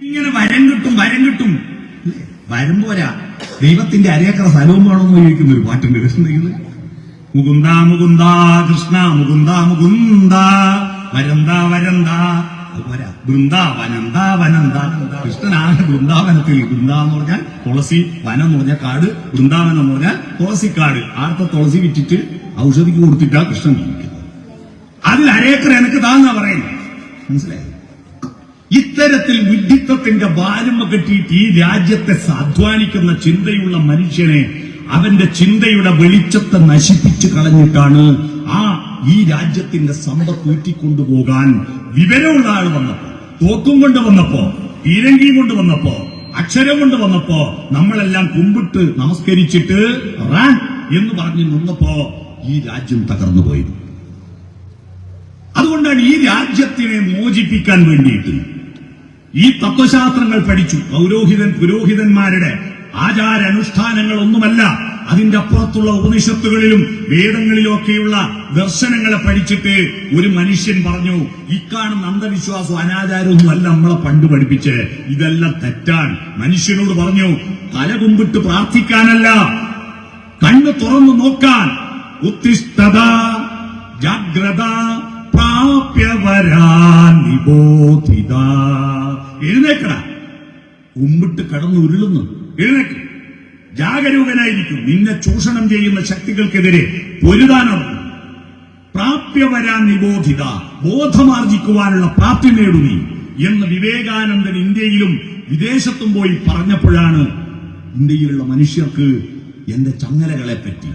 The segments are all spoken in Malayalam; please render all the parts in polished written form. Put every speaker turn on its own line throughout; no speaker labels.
ഇങ്ങനെ വരം കിട്ടും വരം പോരാ, ദൈവത്തിന്റെ അരേക്കർ സ്ഥലവും വേണമെന്ന് ചോദിക്കുന്ന ഒരു പാട്ടുണ്ട്. കൃഷ്ണ മുകുന്ദ മുകുന്ദ കൃഷ്ണ മുകുന്ദ മുകുന്ദ വരന്ത അത് പോരാ, വൃന്ദാവനന്ദ. കൃഷ്ണനാണ് വൃന്ദാവനത്തിൽ. വൃന്ദ എന്ന് പറഞ്ഞാൽ തുളസി, വനം എന്ന് പറഞ്ഞാൽ കാട്, വൃന്ദാവനം എന്ന് പറഞ്ഞാൽ തുളസിക്കാട്. ആർത്ത തുളസി വിറ്റിട്ട് ഔഷധിക്ക് കൊടുത്തിട്ടാ കൃഷ്ണൻ ജീവിക്കുന്നത്. അതിൽ അരേക്കർ എനിക്ക് താന്നാ പറയുന്നത്. മനസ്സിലായി? ഇത്തരത്തിൽ വിഡ്ഢിത്തത്തിന്റെ ബാലുമ കെട്ടിയിട്ട് ഈ രാജ്യത്തെ അധ്വാനിക്കുന്ന ചിന്തയുള്ള മനുഷ്യനെ അവന്റെ ചിന്തയുടെ വെളിച്ചത്തെ നശിപ്പിച്ചു കളഞ്ഞിട്ടാണ് ഈ രാജ്യത്തിന്റെ സമ്പത്ത് ഊറ്റിക്കൊണ്ടുപോകാൻ വിവരമുള്ള ആൾ വന്നപ്പോ, തോക്കും കൊണ്ട് വന്നപ്പോ, പീരങ്കിയും കൊണ്ട് വന്നപ്പോ, അക്ഷരം കൊണ്ട് വന്നപ്പോ നമ്മളെല്ലാം കുമ്പിട്ട് നമസ്കരിച്ചിട്ട് റാൻ എന്ന് പറഞ്ഞു നിന്നപ്പോ ഈ രാജ്യം തകർന്നുപോയത്. അതുകൊണ്ടാണ് ഈ രാജ്യത്തിനെ മോചിപ്പിക്കാൻ വേണ്ടിയിട്ട് ഈ തത്വശാസ്ത്രങ്ങൾ പഠിച്ചു. പുരോഹിതന്മാരുടെ ആചാരാനുഷ്ഠാനങ്ങളൊന്നുമല്ല, അതിന്റെ അപ്പുറത്തുള്ള ഉപനിഷത്തുകളിലും വേദങ്ങളിലൊക്കെയുള്ള ദർശനങ്ങളെ പഠിച്ചിട്ട് ഒരു മനുഷ്യൻ പറഞ്ഞു, ഇക്കാണുന്ന അന്ധവിശ്വാസവും അനാചാരവും അല്ല നമ്മളെ പണ്ട് പഠിപ്പിച്ച്, ഇതെല്ലാം തെറ്റാൻ. മനുഷ്യനോട് പറഞ്ഞു, തല കുമ്പിട്ട് പ്രാർത്ഥിക്കാനല്ല, കണ്ണ് തുറന്നു നോക്കാൻ. ഉത്തിഷ്ഠത ജാഗ്രത പ്രാപ്യവരാൻ നിബോധിത. എഴുന്നേക്കട, കുമ്പിട്ട് കടന്നു ഉരുളുന്നു. എഴുന്നേക്ക്, ജാഗരൂകനായിരിക്കും. നിന്നെ ചൂഷണം ചെയ്യുന്ന ശക്തികൾക്കെതിരെ പൊരുതാനും. പ്രാപ്യവരാൻ നിബോധിത, ബോധമാർജിക്കുവാനുള്ള പ്രാപ്തി നേടു നീ എന്ന് വിവേകാനന്ദൻ ഇന്ത്യയിലും വിദേശത്തും പോയി പറഞ്ഞപ്പോഴാണ് ഇന്ത്യയിലുള്ള മനുഷ്യർക്ക് എന്റെ ചങ്ങലകളെ പറ്റി,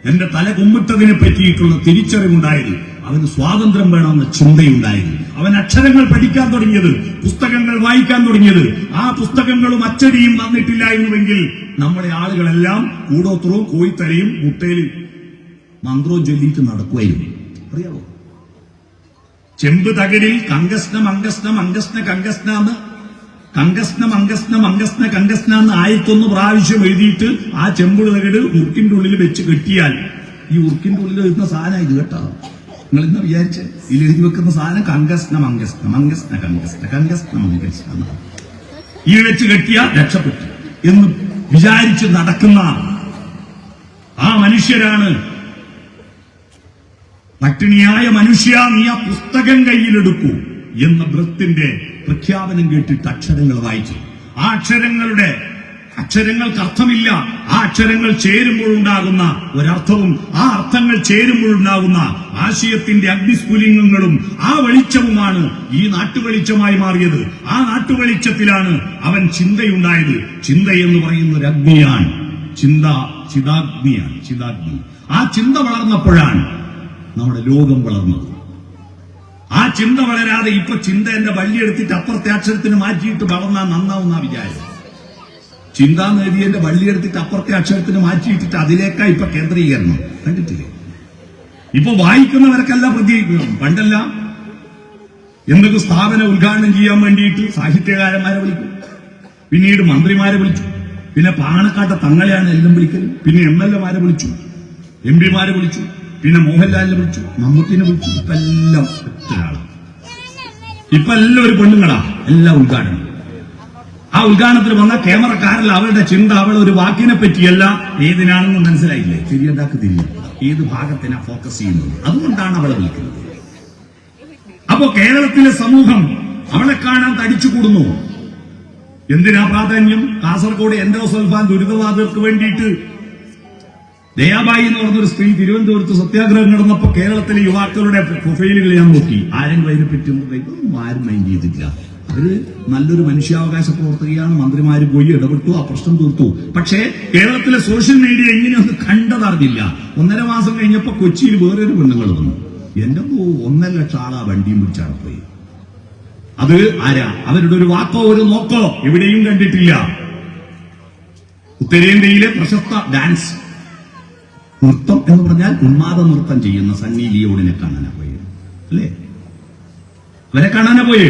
എന്റെ തല കുമ്പിട്ടതിനെ പറ്റിയിട്ടുള്ള തിരിച്ചറിവുണ്ടായത്. അവന് സ്വാതന്ത്ര്യം വേണമെന്ന ചിന്തയുണ്ടായത്. അവൻ അക്ഷരങ്ങൾ പഠിക്കാൻ തുടങ്ങിയത്, പുസ്തകങ്ങൾ വായിക്കാൻ തുടങ്ങിയത്. ആ പുസ്തകങ്ങളും അച്ചടിയും വന്നിട്ടില്ലായിരുന്നുവെങ്കിൽ നമ്മുടെ ആളുകളെല്ലാം കൂടോത്രവും കോയിത്തലയും മുട്ടയിൽ മന്ത്രവും ചൊല്ലിയിട്ട് നടക്കുമായിരുന്നു. അറിയാവോ? ചെമ്പ് തകരിൽ കങ്കസ്നം അങ്കസ്നം അങ്കസ്ന കങ്കസ്നാന്ന് കങ്കസ്ന 1001 പ്രാവശ്യം എഴുതിയിട്ട് ആ ചെമ്പ് തകട് ഉറുക്കിന്റെ ഉള്ളിൽ വെച്ച് കെട്ടിയാൽ ഈ ഉറുക്കിന്റെ ഉള്ളിൽ എഴുതുന്ന സാധനം ഇത് കേട്ടോ. നിങ്ങൾ ഇന്ന് വിചാരിച്ച് ഇതിൽ എഴുതി വെക്കുന്ന സാധനം കങ്കസ്നം ഈ വെച്ച് കെട്ടിയാൽ രക്ഷപ്പെട്ടു എന്ന് വിചാരിച്ച് നടക്കുന്ന ആ മനുഷ്യരാണ്. പട്ടിണിയായ മനുഷ്യ, നീ ആ പുസ്തകം കയ്യിലെടുക്കൂ എന്ന ബ്രത്തിന്റെ പ്രഖ്യാപനം കേട്ടിട്ട് അക്ഷരങ്ങൾ വായിച്ചു. ആ അക്ഷരങ്ങൾക്ക് അർത്ഥമില്ല. ആ അക്ഷരങ്ങൾ ചേരുമ്പോഴുണ്ടാകുന്ന ഒരർത്ഥവും ആ അർത്ഥങ്ങൾ ചേരുമ്പോഴുണ്ടാകുന്ന ആശയത്തിന്റെ അഗ്നിസ്ഫുലിംഗങ്ങളും ആ വെളിച്ചവുമാണ് ഈ നാട്ടുവെളിച്ചമായി മാറിയത്. ആ നാട്ടുവെളിച്ചത്തിലാണ് അവൻ ചിന്തയുണ്ടായത്. ചിന്ത എന്ന് പറയുന്ന ഒരു അഗ്നിയാണ്. ചിതാഗ്നി. ആ ചിന്ത വളർന്നപ്പോഴാണ് നമ്മുടെ ലോകം വളർന്നത്. ആ ചിന്ത വളരാതെ ഇപ്പൊ ചിന്ത എന്റെ വള്ളിയെടുത്തിട്ട് അപ്പുറത്തെ അക്ഷരത്തിന് മാറ്റിയിട്ട് വളർന്നാൽ നന്നാവുന്ന വിചാരം. ചിന്ത എഴുതിയതിന്റെ വള്ളിയെടുത്തിട്ട് അപ്പുറത്തെ അക്ഷരത്തിന് മാറ്റിയിട്ടിട്ട് അതിലേക്കാ ഇപ്പൊ കേന്ദ്രീകരണം. കണ്ടിട്ടില്ലേ? ഇപ്പൊ വായിക്കുന്നവർക്കല്ല പ്രതികരിക്കണം. പണ്ടല്ല എന്തൊക്കെ സ്ഥാപനം ഉദ്ഘാടനം ചെയ്യാൻ വേണ്ടിയിട്ട് സാഹിത്യകാരന്മാരെ വിളിക്കും, പിന്നീട് മന്ത്രിമാരെ വിളിച്ചു, പിന്നെ പാണക്കാട്ടെ തങ്ങളെയാണ് എല്ലാം വിളിക്കൽ, പിന്നെ MLA വിളിച്ചു, MP വിളിച്ചു, പിന്നെ മോഹൻലാലിനെ വിളിച്ചു, മമ്മൂട്ടിനെ വിളിച്ചു. ഇപ്പൊ എല്ലാം ഒറ്റയാളാണ്. ഇപ്പൊ എല്ലാം ഒരു പെണ്ണുങ്ങളാ. എല്ലാം ഉദ്ഘാടനം. ആ ഉദ്ഘാടനത്തിൽ വന്ന ക്യാമറക്കാരല്ല, അവരുടെ ചിന്ത അവൾ ഒരു വാക്കിനെ പറ്റിയല്ല, ഏതിനാണെന്ന് മനസ്സിലായില്ലേ? തിരിയണ്ടാക്ക് തിരിയും, ഏത് ഭാഗത്തിനാ ഫോക്കസ് ചെയ്യുന്നത്. അതുകൊണ്ടാണ് അവളെ വിളിക്കുന്നത്. അപ്പോ കേരളത്തിലെ സമൂഹം അവളെ കാണാൻ തടിച്ചുകൂടുന്നു. എന്തിനാ പ്രാധാന്യം? കാസർഗോഡ് എൻഡോസൾഫാൻ ദുരിതബാധിതർക്ക് വേണ്ടിയിട്ട് ദയാബായി എന്ന് പറഞ്ഞൊരു സ്ത്രീ തിരുവനന്തപുരത്ത് സത്യാഗ്രഹം നടന്നപ്പോ കേരളത്തിലെ യുവാക്കളുടെ പ്രൊഫൈലുകൾ ഞാൻ നോക്കി. ആരെങ്കിലും അതിനെ പറ്റി ആരും മൈൻഡ് ചെയ്തിട്ടില്ല. അവര് നല്ലൊരു മനുഷ്യാവകാശ പ്രവർത്തകയാണ്. മന്ത്രിമാര് പോയി ഇടപെട്ടു, ആ പ്രശ്നം തീർത്തു. പക്ഷേ കേരളത്തിലെ സോഷ്യൽ മീഡിയ എങ്ങനെയൊന്നും കണ്ടതറിഞ്ഞില്ല. 1.5 മാസം കഴിഞ്ഞപ്പോ കൊച്ചിയിൽ വേറൊരു പെണ്ണുങ്ങൾ വന്നു. എന്റെ 1.5 ലക്ഷം ആളാ വണ്ടിയും പിടിച്ചാണ് പോയി. അത് ആരാ? അവരുടെ ഒരു വാക്കോ ഒരു നോക്കോ എവിടെയും കണ്ടിട്ടില്ല. ഉത്തരേന്ത്യയിലെ പ്രശസ്ത ഡാൻസ് നൃത്തം എന്ന് പറഞ്ഞാൽ ഉന്മാദ നൃത്തം ചെയ്യുന്ന സണ്ണി ലിയോണിനെ കാണാനാ പോയത്, അല്ലേ? അവരെ കാണാനാ പോയേ.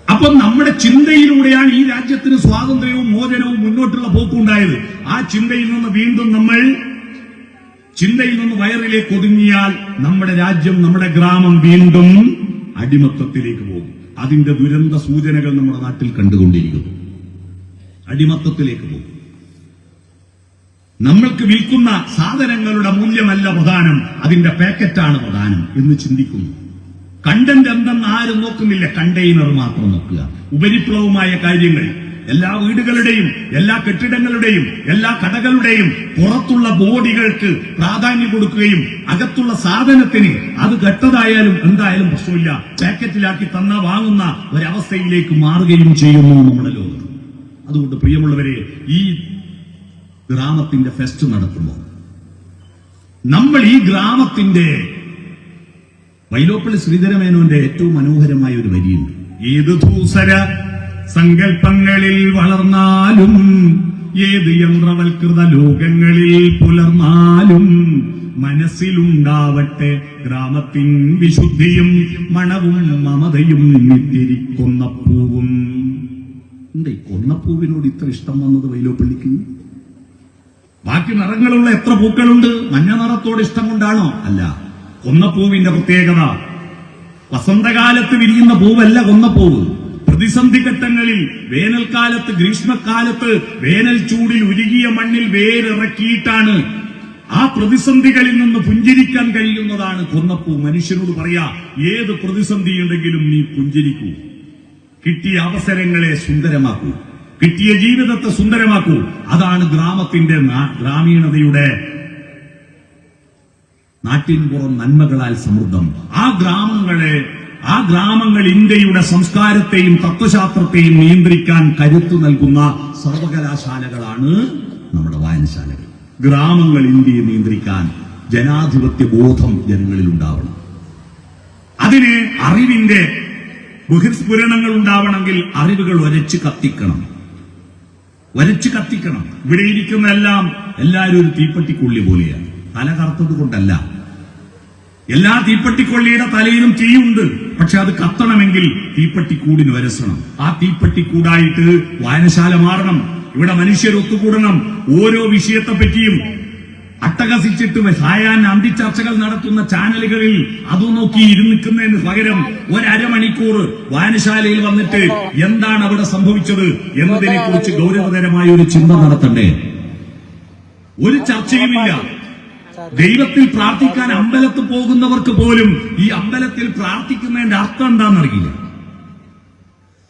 അപ്പൊ നമ്മുടെ ചിന്തയിലൂടെയാണ് ഈ രാജ്യത്തിന് സ്വാതന്ത്ര്യവും മോചനവും മുന്നോട്ടുള്ള പോക്കുണ്ടായത്. ആ ചിന്തയിൽ നിന്ന് വീണ്ടും ചിന്തയിൽ നിന്ന് വയറിലേക്ക് ഒതുങ്ങിയാൽ നമ്മുടെ രാജ്യം, നമ്മുടെ ഗ്രാമം വീണ്ടും അടിമത്തത്തിലേക്ക് പോകും. അതിന്റെ ദുരന്ത സൂചനകൾ നമ്മുടെ നാട്ടിൽ കണ്ടുകൊണ്ടിരിക്കുന്നു. അടിമത്തത്തിലേക്ക് പോകും. നമ്മൾക്ക് വിൽക്കുന്ന സാധനങ്ങളുടെ മൂല്യമല്ല പ്രധാനം, അതിന്റെ പാക്കറ്റാണ് പ്രധാനം എന്ന് ചിന്തിക്കുന്നു. കണ്ടന്റ് എന്തെന്ന് ആരും നോക്കുന്നില്ല, കണ്ടെയ്നർ മാത്രം നോക്കുക. ഉപരിപ്ലവമായ കാര്യങ്ങൾ എല്ലാ വീടുകളുടെയും എല്ലാ കെട്ടിടങ്ങളുടെയും എല്ലാ കടകളുടെയും പുറത്തുള്ള ബോഡികൾക്ക് പ്രാധാന്യം കൊടുക്കുകയും അകത്തുള്ള സാധനത്തിന് അത് കെട്ടതായാലും എന്തായാലും പ്രശ്നമില്ല, പാക്കറ്റിലാക്കി തന്ന വാങ്ങുന്ന ഒരവസ്ഥയിലേക്ക് മാറുകയും ചെയ്യുന്നു നമ്മുടെ ലോകം. അതുകൊണ്ട് പ്രിയമുള്ളവരെ, ഈ ഗ്രാമത്തിന്റെ ഫെസ്റ്റ് നടത്തുമ്പോൾ നമ്മൾ ഈ ഗ്രാമത്തിന്റെ വൈലോപ്പള്ളി ശ്രീധരമേനോന്റെ ഏറ്റവും മനോഹരമായ ഒരു വരിയുണ്ട്. ഏത് ധൂസര സങ്കല്പങ്ങളിൽ വളർന്നാലും ഏത് യന്ത്രവൽകൃത ലോകങ്ങളിൽ പുലർന്നാലും മനസ്സിലുണ്ടാവട്ടെ ഗ്രാമത്തിൻ വിശുദ്ധിയും മണവും മമതയും നിത്തിരിക്കുന്ന പൂവും. ഈ കൊന്നപ്പൂവിനോട് ഇത്ര ഇഷ്ടം വന്നത് വൈലോപ്പള്ളിക്ക്? ബാക്കി നിറങ്ങളുള്ള എത്ര പൂക്കളുണ്ട്, മഞ്ഞ നിറത്തോട് ഇഷ്ടം കൊണ്ടാണോ? അല്ല. കൊന്നപ്പൂവിന്റെ പ്രത്യേകത വസന്തകാലത്ത് വിരിയുന്ന പൂവല്ല കൊന്നപ്പൂവ്. പ്രതിസന്ധി ഘട്ടങ്ങളിൽ, വേനൽക്കാലത്ത്, ഗ്രീഷ്മകാലത്ത് വേനൽ ചൂടിൽ ഉരുകിയ മണ്ണിൽ വേരിറക്കിയിട്ടാണ് ആ പ്രതിസന്ധികളിൽ നിന്ന് പുഞ്ചിരിക്കാൻ കഴിയുന്നതാണ് കൊന്നപ്പൂ. മനുഷ്യനോട് പറയാ, ഏത് പ്രതിസന്ധിയുണ്ടെങ്കിലും നീ പുഞ്ചിരിക്കൂ, കിട്ടിയ അവസരങ്ങളെ സുന്ദരമാക്കൂ, കിട്ടിയ ജീവിതത്തെ സുന്ദരമാക്കൂ. അതാണ് ഗ്രാമത്തിന്റെ ഗ്രാമീണതയുടെ നാട്ടിൻപുറം നന്മകളാൽ സമൃദ്ധം. ആ ഗ്രാമങ്ങൾ ഇന്ത്യയുടെ സംസ്കാരത്തെയും തത്വശാസ്ത്രത്തെയും നിയന്ത്രിക്കാൻ കരുത്തു നൽകുന്ന സർവകലാശാലകളാണ് നമ്മുടെ വായനശാലകൾ. ഗ്രാമങ്ങൾ ഇന്ത്യയെ നിയന്ത്രിക്കാൻ ജനാധിപത്യ ബോധം ജനങ്ങളിൽ ഉണ്ടാവണം. അതിന് അറിവിന്റെ ബഹിർസ്ഫുരണങ്ങൾ ഉണ്ടാവണമെങ്കിൽ അറിവുകൾ ഒരച്ച് കത്തിക്കണം. ഇവിടെ ഇരിക്കുന്ന എല്ലാവരും ഒരു തീപ്പെട്ടിക്കൊള്ളി പോലെയാണ്. തല കറുത്തത് കൊണ്ടല്ല, എല്ലാ തീപ്പെട്ടിക്കൊള്ളിയുടെ തലയിലും തീയുണ്ട്. പക്ഷെ അത് കത്തണമെങ്കിൽ തീപ്പെട്ടിക്കൂടിന് വരസണം. ആ തീപ്പെട്ടിക്കൂടായിട്ട് വായനശാല മാറണം. ഇവിടെ മനുഷ്യർ ഒത്തുകൂടണം. ഓരോ വിഷയത്തെ പറ്റിയും അട്ടഹസിച്ചിട്ട് സായാഹ്ന അന്തിച്ചർച്ചകൾ നടത്തുന്ന ചാനലുകളിൽ അത് നോക്കി ഇരുന്നിക്കുന്നതിന് പകരം ഒരമണിക്കൂർ വായനശാലയിൽ വന്നിട്ട് എന്താണ് അവിടെ സംഭവിച്ചത് എന്നതിനെ കുറിച്ച് ഗൗരവതരമായ ഒരു ചിന്ത നടത്തണ്ടേ? ഒരു ചർച്ചയുമില്ല. ദൈവത്തിൽ പ്രാർത്ഥിക്കാൻ അമ്പലത്തിൽ പോകുന്നവർക്ക് പോലും ഈ അമ്പലത്തിൽ പ്രാർത്ഥിക്കുന്നതിന്റെ അർത്ഥം എന്താണെന്നറിയില്ല.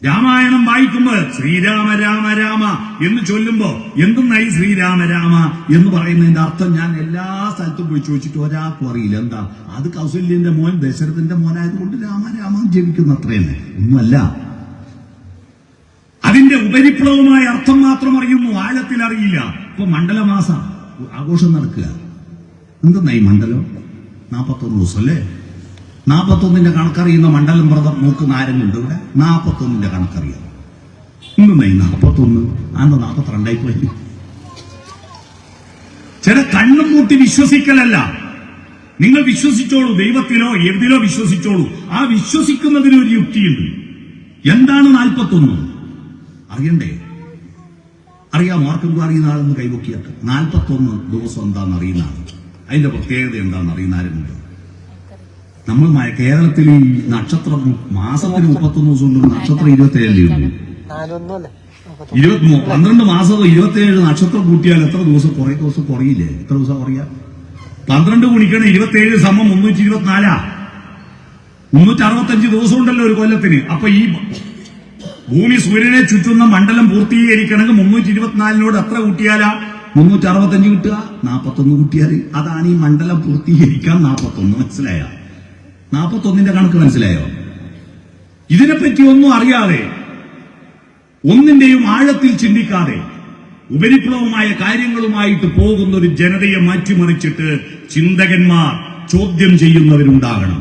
രാമായണം വായിക്കുമ്പോൾ ശ്രീരാമ രാമ രാമ എന്ന് ചൊല്ലുമ്പോ എന്തെന്നായി ശ്രീരാമ രാമ എന്ന് പറയുന്നതിന്റെ അർത്ഥം ഞാൻ എല്ലാ സ്ഥലത്തും പോയി ചോദിച്ചിട്ട് ഒരാൾക്കും അറിയില്ല. എന്താ? അത് കൗസല്യന്റെ മോൻ ദശരഥന്റെ മോനായതുകൊണ്ട് രാമ രാമ ജപിക്കുന്ന അത്രയല്ലേ, ഒന്നുമല്ല. അതിന്റെ ഉപരിപ്ലവമായ അർത്ഥം മാത്രം അറിയുന്നു, ആഴത്തിൽ അറിയില്ല. ഇപ്പൊ മണ്ഡലമാസ ആഘോഷം നടക്കുക. എന്തെന്നായി മണ്ഡലം? 41 ദിവസം അല്ലേ? 41ന്റെ കണക്കറിയുന്ന മണ്ഡലം വ്രതം നോക്കുന്ന ആരെങ്കിലും ഇവിടെ? 41ന്റെ കണക്കറിയാം. എന്തെന്നായി 41? അന്ന് 42 പോയി. ചില കണ്ണും മൂട്ടി വിശ്വസിക്കലല്ല. നിങ്ങൾ വിശ്വസിച്ചോളൂ, ദൈവത്തിലോ എന്തിലോ വിശ്വസിച്ചോളൂ. ആ വിശ്വസിക്കുന്നതിന് ഒരു യുക്തിയുണ്ട്. എന്താണ് 41? അറിയണ്ടേ? അറിയാമോ? ആർക്കെങ്കിലും അറിയുന്ന ആളെന്ന് കൈവക്കിയാട്ട് 41 ദിവസം എന്താണെന്ന് അറിയുന്ന ആൾ, അതിന്റെ പ്രത്യേകത എന്താണെന്ന് അറിയുന്ന ആരുമുണ്ട്? നമ്മൾ കേരളത്തിൽ ഈ നക്ഷത്രം മാസത്തിന് 31 ദിവസം ഉണ്ട്. നക്ഷത്രം 27 ഉണ്ട്. 12 മാസവും 27 നക്ഷത്രം കൂട്ടിയാൽ എത്ര ദിവസം? കുറെ ദിവസം കുറയില്ലേ? എത്ര ദിവസം കുറയാ? 12 ഗുണിക്കണം 27 സമം 324. 365 ദിവസം ഉണ്ടല്ലോ ഒരു കൊല്ലത്തിന്. അപ്പൊ ഈ ഭൂമി സൂര്യനെ ചുറ്റുന്ന മണ്ഡലം പൂർത്തീകരിക്കണമെങ്കിൽ 324നോട് എത്ര കൂട്ടിയാലാ? 365 കിട്ടുക. 41 കൂട്ടിയാൽ അതാണ് ഈ മണ്ഡലം പൂർത്തീകരിക്കാൻ 41. മനസ്സിലായോ? 41ന്റെ കണക്ക് മനസ്സിലായോ? ഇതിനെപ്പറ്റി ഒന്നും അറിയാതെ, ഒന്നിന്റെയും ആഴത്തിൽ ചിന്തിക്കാതെ ഉപരിപ്ലവമായ കാര്യങ്ങളുമായിട്ട് പോകുന്ന ഒരു ജനതയെ മാറ്റിമറിച്ചിട്ട് ചിന്തകന്മാർ ചോദ്യം ചെയ്യുന്നവരുണ്ടാകണം.